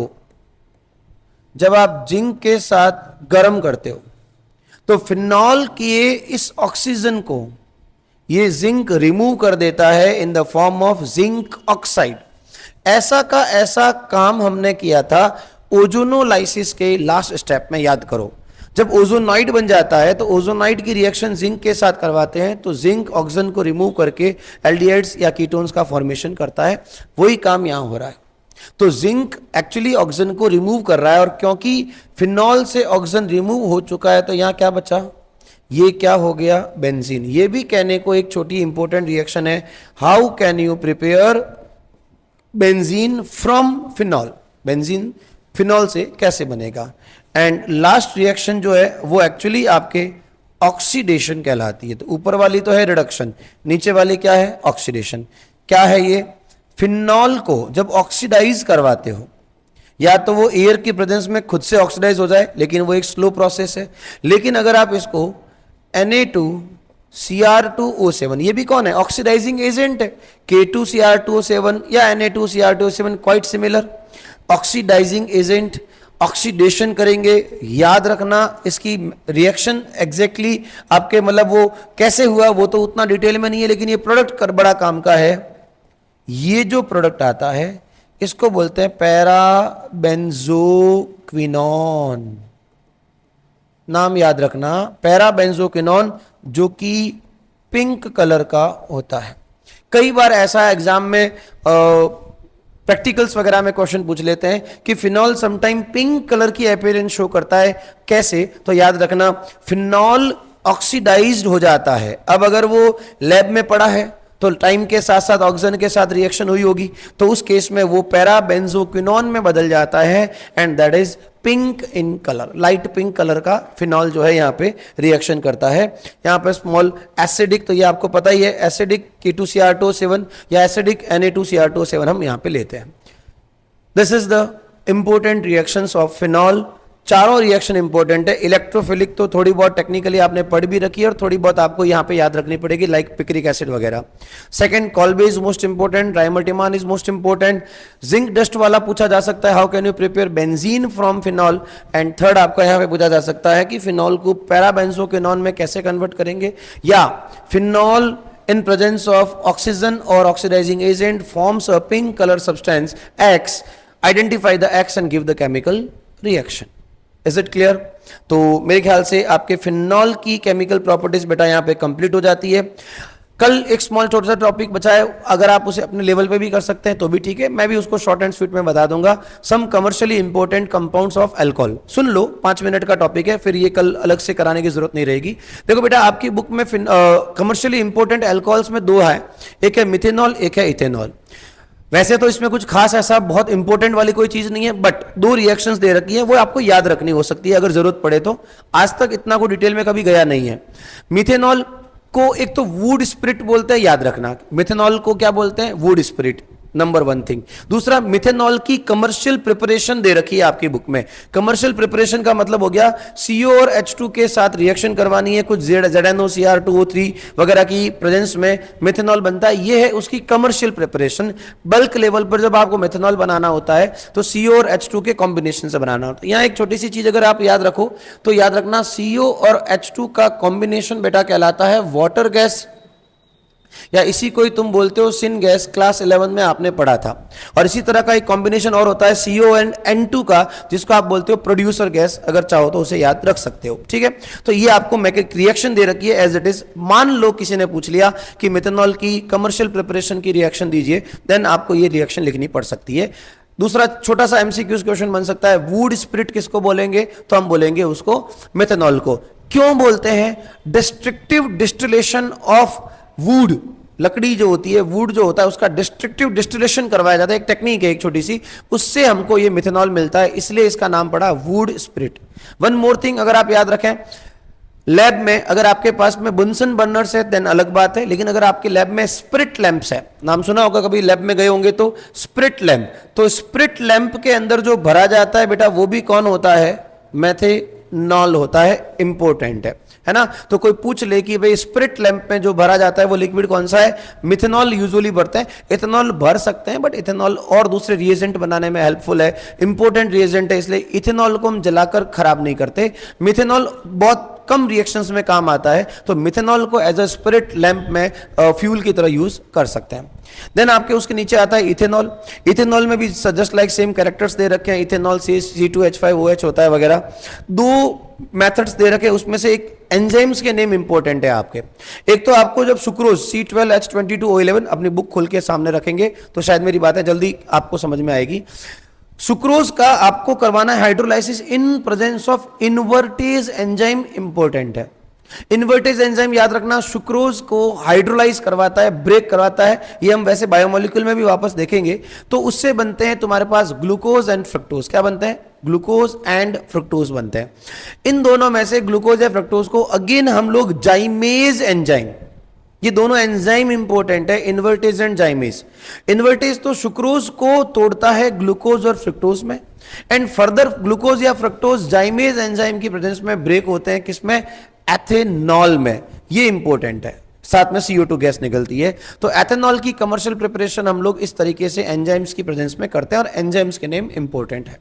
जब आप जिंक के साथ गर्म करते हो तो फिनॉल के इस ऑक्सीजन को ये जिंक रिमूव कर देता है in the form of zinc oxide. ऐसा का ऐसा काम हमने किया था ओजोनोलाइसिस के लास्ट स्टेप में, याद करो। जब ओजोनाइड बन जाता है तो ओजोनाइड की रिएक्शन जिंक के साथ करवाते हैं तो जिंक ऑक्सीजन को रिमूव करके एल्डिहाइड्स या कीटोन्स का फॉर्मेशन करता है, वही काम यहां हो रहा है। तो जिंक एक्चुअली ऑक्सीजन को रिमूव कर रहा है, और क्योंकि फिनॉल से ऑक्सीजन रिमूव हो चुका है तो यहां क्या बचा? ये क्या हो गया? बेंजीन। ये भी कहने को एक छोटी इंपॉर्टेंट रिएक्शन है। How can you prepare benzene from phenol? Benzene phenol से कैसे बनेगा? एंड लास्ट रिएक्शन जो है वो एक्चुअली आपके ऑक्सीडेशन कहलाती है। तो ऊपर वाली तो है रिडक्शन, नीचे वाली क्या है? ऑक्सीडेशन। क्या है ये? फिनॉल को जब ऑक्सीडाइज करवाते हो, या तो वो एयर की प्रेजेंस में खुद से ऑक्सीडाइज हो जाए, लेकिन वो एक स्लो प्रोसेस है। लेकिन अगर आप इसको Na2Cr2O7, ये भी कौन है? ऑक्सीडाइजिंग एजेंट है। K2Cr2O7 या Na2Cr2O7 quite similar, oxidising agent, oxidation करेंगे। याद रखना इसकी रिएक्शन एग्जैक्टली आपके मतलब वो कैसे हुआ वो तो उतना डिटेल में नहीं है, लेकिन ये प्रोडक्ट कर बड़ा काम का है। ये जो प्रोडक्ट आता है इसको बोलते हैं पैराबेंजोक्विनोन। नाम याद रखना, पैराबेंजोक्विनोन, जो कि पिंक कलर का होता है। कई बार ऐसा एग्जाम में प्रैक्टिकल्स वगैरह में क्वेश्चन पूछ लेते हैं कि फिनॉल समटाइम पिंक कलर की अपीयरेंस शो करता है, कैसे? तो याद रखना, फिनॉल ऑक्सीडाइज्ड हो जाता है। अब अगर वो लैब में पड़ा है तो टाइम के साथ साथ ऑक्सीजन के साथ रिएक्शन हुई होगी, तो उस केस में वो पैराबेंजोक्विनोन में बदल जाता है and that is pink in colour. Light pink colour का फिनॉल जो है यहाँ पे रिएक्शन करता है। यहाँ पे स्मॉल एसिडिक, तो ये आपको पता ही है, एसिडिक K2Cr2O7 या एसिडिक Na2Cr2O7 हम यहाँ पे लेते हैं। This is the important reactions of phenol. चारों रिएक्शन इंपॉर्टेंट है। इलेक्ट्रोफिलिक तो थोड़ी बहुत टेक्निकली आपने पढ़ भी रखी है और थोड़ी बहुत आपको यहां पे याद रखनी पड़ेगी, लाइक पिक्रिक एसिड वगैरह। Second, Kolbe is most important, ट्राइमल्टीमान is most important. Zinc dust वाला पूछा जा सकता है, how can you prepare benzene from phenol. And third आपका यहां पे पूछा जा सकता है कि फिनॉल को पैराबेंजोक्विनोन में कैसे कन्वर्ट करेंगे, या phenol in presence of oxygen or oxidizing agent forms a pink color substance X, identify the X and give the chemical reaction. Is it clear? तो मेरे ख्याल से आपके फिनॉल की केमिकल प्रॉपर्टीज बेटा यहाँ पे कंप्लीट हो जाती है। कल एक स्मॉल छोटा सा टॉपिक बचा है, अगर आप उसे अपने लेवल पे भी कर सकते हैं तो भी ठीक है, मैं भी उसको शॉर्ट एंड स्वीट में बता दूंगा। Some commercially important compounds of alcohol, सुन लो, 5 मिनट का टॉपिक है, फिर ये कल अलग से कराने की जरूरत नहीं रहेगी। देखो बेटा, आपकी बुक में कमर्शियली इंपॉर्टेंट अल्कोहल्स में 2 है, एक है मिथेनॉल, एक है इथेनॉल। वैसे तो इसमें कुछ खास ऐसा बहुत इंपॉर्टेंट वाली कोई चीज नहीं है, बट 2 रिएक्शंस दे रखी है, वो आपको याद रखनी हो सकती है अगर जरूरत पड़े तो। आज तक इतना को डिटेल में कभी गया नहीं है। मिथेनॉल को एक तो वुड स्पिरिट बोलते हैं, याद रखना, मिथेनॉल को क्या बोलते हैं? Would spirit, number 1 thing. दूसरा, मिथेनॉल की कमर्शियल प्रिपरेशन दे रखी है आपकी बुक में। कमर्शियल प्रिपरेशन का मतलब हो गया CO और H2 के साथ रिएक्शन करवानी है, कुछ ZnOCr2O3 वगैरह की प्रेजेंस में मिथेनॉल बनता है, ये है उसकी कमर्शियल प्रिपरेशन। बल्क लेवल पर जब आपको मिथेनॉल बनाना होता है तो CO और H2 के कॉम्बिनेशन से बनाना होता है। यहाँ एक छोटी सी चीज अगर आप याद रखो तो याद रखना, CO और H2 का कॉम्बिनेशन बेटा कहलाता है वाटर गैस, या इसी को ही तुम बोलते हो सिन गैस, क्लास 11 में आपने पढ़ा था। और इसी तरह का एक कॉम्बिनेशन और होता है CO एंड N2 का, जिसको आप बोलते हो प्रोड्यूसर गैस, अगर चाहो तो उसे याद रख सकते हो, ठीक है। तो ये आपको मैकेनिक रिएक्शन दे रखी है एज इट इज। मान लो किसी ने पूछ लिया कि मिथेनॉल की कमर्शियल प्रिपरेशन की रिएक्शन दीजिए, देन आपको ये रिएक्शन लिखनी पड़ सकती है। दूसरा छोटा सा MCQ क्वेश्चन बन सकता है, वुड स्पिरिट किसको बोलेंगे? तो हम बोलेंगे उसको मिथेनॉल को। क्यों बोलते हैं? डिस्ट्रक्टिव डिस्टिलेशन ऑफ वुड, लकड़ी जो होती है, वुड जो होता है, उसका डिस्ट्रक्टिव डिस्टिलेशन करवाया जाता है, एक टेक्निक है एक छोटी सी, उससे हमको ये मिथेनॉल मिलता है, इसलिए इसका नाम पड़ा would spirit. One more thing अगर आप याद रखें, लैब में अगर आपके पास में बुनसन बर्नर्स है देन अलग बात है, लेकिन अगर आपके लैब में स्पिरिट लैंप्स है, नाम सुना होगा कभी, लैब में गए होंगे तो स्पिरिट लैंप, तो स्पिरिट लैंप के अंदर जो भरा जाता है बेटा वो भी कौन होता है? मेथेनॉल होता है, इंपॉर्टेंट है ना। तो कोई पूछ ले कि भाई स्पिरिट लैंप में जो भरा जाता है वो लिक्विड कौन सा है? मिथेनॉल यूजुअली भरते हैं। इथेनॉल भर सकते हैं, बट इथेनॉल और दूसरे रिएजेंट बनाने में हेल्पफुल है, इंपॉर्टेंट रिएजेंट है, इसलिए इथेनॉल को हम जलाकर खराब नहीं करते। मिथेनॉल बहुत कम रिएक्शंस में काम आता है, तो मिथेनॉल को एज अ स्पिरिट लैंप में फ्यूल की तरह यूज कर सकते हैं। देन आपके उसके नीचे आता है इथेनॉल। इथेनॉल में भी जस्ट लाइक सेम कैरेक्टर्स दे रखे हैं, इथेनॉल C2H5OH होता है वगैरह। 2 मेथड्स दे रखे हैं, उसमें से एक एंजाइम्स के नेम इंपॉर्टेंट है आपके। एक तो आपको जब सुक्रोज C12H22O11 अपनी बुक खोल के सामने रखेंगे तो शायद मेरी बातें जल्दी आपको समझ में आएगी। सुक्रोज का आपको करवाना है hydrolysis in presence of invertase enzyme, important है। इन्वर्टेज एंजाइम याद रखना, सुक्रोज को हाइड्रोलाइज करवाता है, ब्रेक करवाता है, ये हम वैसे बायोमोलिक्यूल में भी वापस देखेंगे। तो उससे बनते हैं तुम्हारे पास ग्लूकोज एंड फ्रक्टोज। क्या बनते हैं? ग्लूकोज एंड फ्रक्टोज बनते हैं। इन दोनों में से ग्लूकोज या फ्रक्टोज को अगेन हम लोग जाइमेज एंजाइम, ये दोनों एंजाइम इंपॉर्टेंट है, इन्वर्टेज एंड जाइमेज। इन्वर्टेज तो सुक्रोज को तोड़ता है ग्लूकोज और फ्रुक्टोज में, एंड फर्दर ग्लूकोज या फ्रुक्टोज जाइमेज एंजाइम की प्रेजेंस में ब्रेक होते हैं किसमें, एथेनॉल में। ये इंपॉर्टेंट है, साथ में CO2 गैस निकलती है। तो एथेनॉल की कमर्शियल प्रिपरेशन हम लोग इस तरीके से एंजाइम्स की प्रेजेंस में करते हैं, और एंजाइम्स के नेम इंपॉर्टेंट है।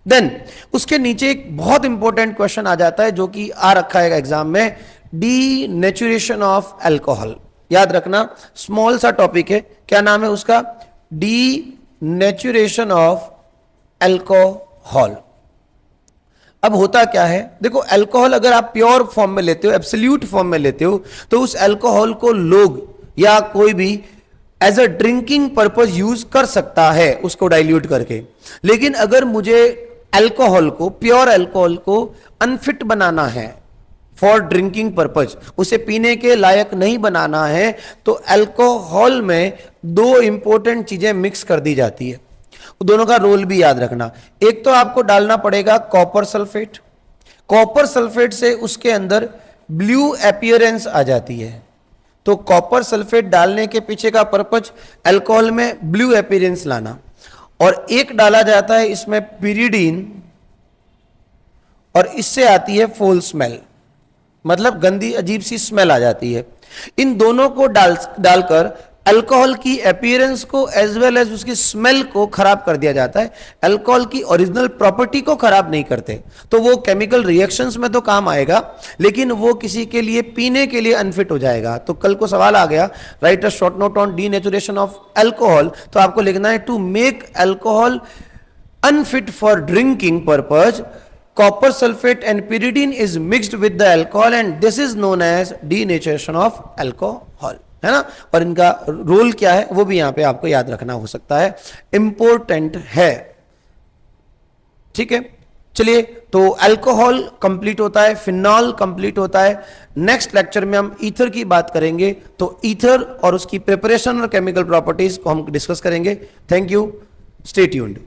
देन उसके नीचे एक बहुत इंपॉर्टेंट क्वेश्चन आ जाता है जो कि आ रखा है एग्जाम में, डीनेचुरेशन ऑफ अल्कोहल। याद रखना, स्मॉल सा टॉपिक है, क्या नाम है उसका, डीनेचुरेशन ऑफ अल्कोहल। अब होता क्या है, देखो अल्कोहल अगर आप प्योर फॉर्म में लेते हो, एब्सोल्यूट फॉर्म में लेते हो, तो उस अल्कोहल को लोग या कोई भी as a drinking purpose use कर सकता है उसको डाइल्यूट करके। लेकिन अगर मुझे अल्कोहल को, प्योर अल्कोहल को अनफिट बनाना है फॉर ड्रिंकिंग पर्पज, उसे पीने के लायक नहीं बनाना है, तो अल्कोहल में दो इंपॉर्टेंट चीजें मिक्स कर दी जाती है। दोनों का रोल भी याद रखना। एक तो आपको डालना पड़ेगा कॉपर सल्फेट। कॉपर सल्फेट से उसके अंदर ब्लू अपीयरेंस आ जाती है। तो कॉपर सल्फेट डालने के पीछे का पर्पज अल्कोहल में ब्लू अपीयरेंस लाना। और एक डाला जाता है इसमें पिरिडीन, और इससे आती है फोल स्मेल, मतलब गंदी अजीब सी स्मेल आ जाती है। इन दोनों को डालकर अल्कोहल की अपीयरेंस को एज वेल एज उसकी स्मेल को खराब कर दिया जाता है। अल्कोहल की ओरिजिनल प्रॉपर्टी को खराब नहीं करते, तो वो केमिकल रिएक्शंस में तो काम आएगा, लेकिन वो किसी के लिए पीने के लिए अनफिट हो जाएगा। तो कल को सवाल आ गया, write a short note on denaturation of alcohol, तो आपको लिखना है to make alcohol unfit for drinking purpose, copper sulfate and pyridine is mixed with the alcohol and this is known as denaturation of alcohol, है ना। और इनका role क्या है वो भी यहां पे आपको याद रखना हो सकता है, इंपॉर्टेंट है, ठीक है। चलिए, तो अल्कोहल कंप्लीट होता है, फिनॉल कंप्लीट होता है। नेक्स्ट लेक्चर में हम ईथर की बात करेंगे, तो ईथर और उसकी प्रिपरेशन और केमिकल प्रॉपर्टीज को हम डिस्कस करेंगे। Thank you, stay tuned.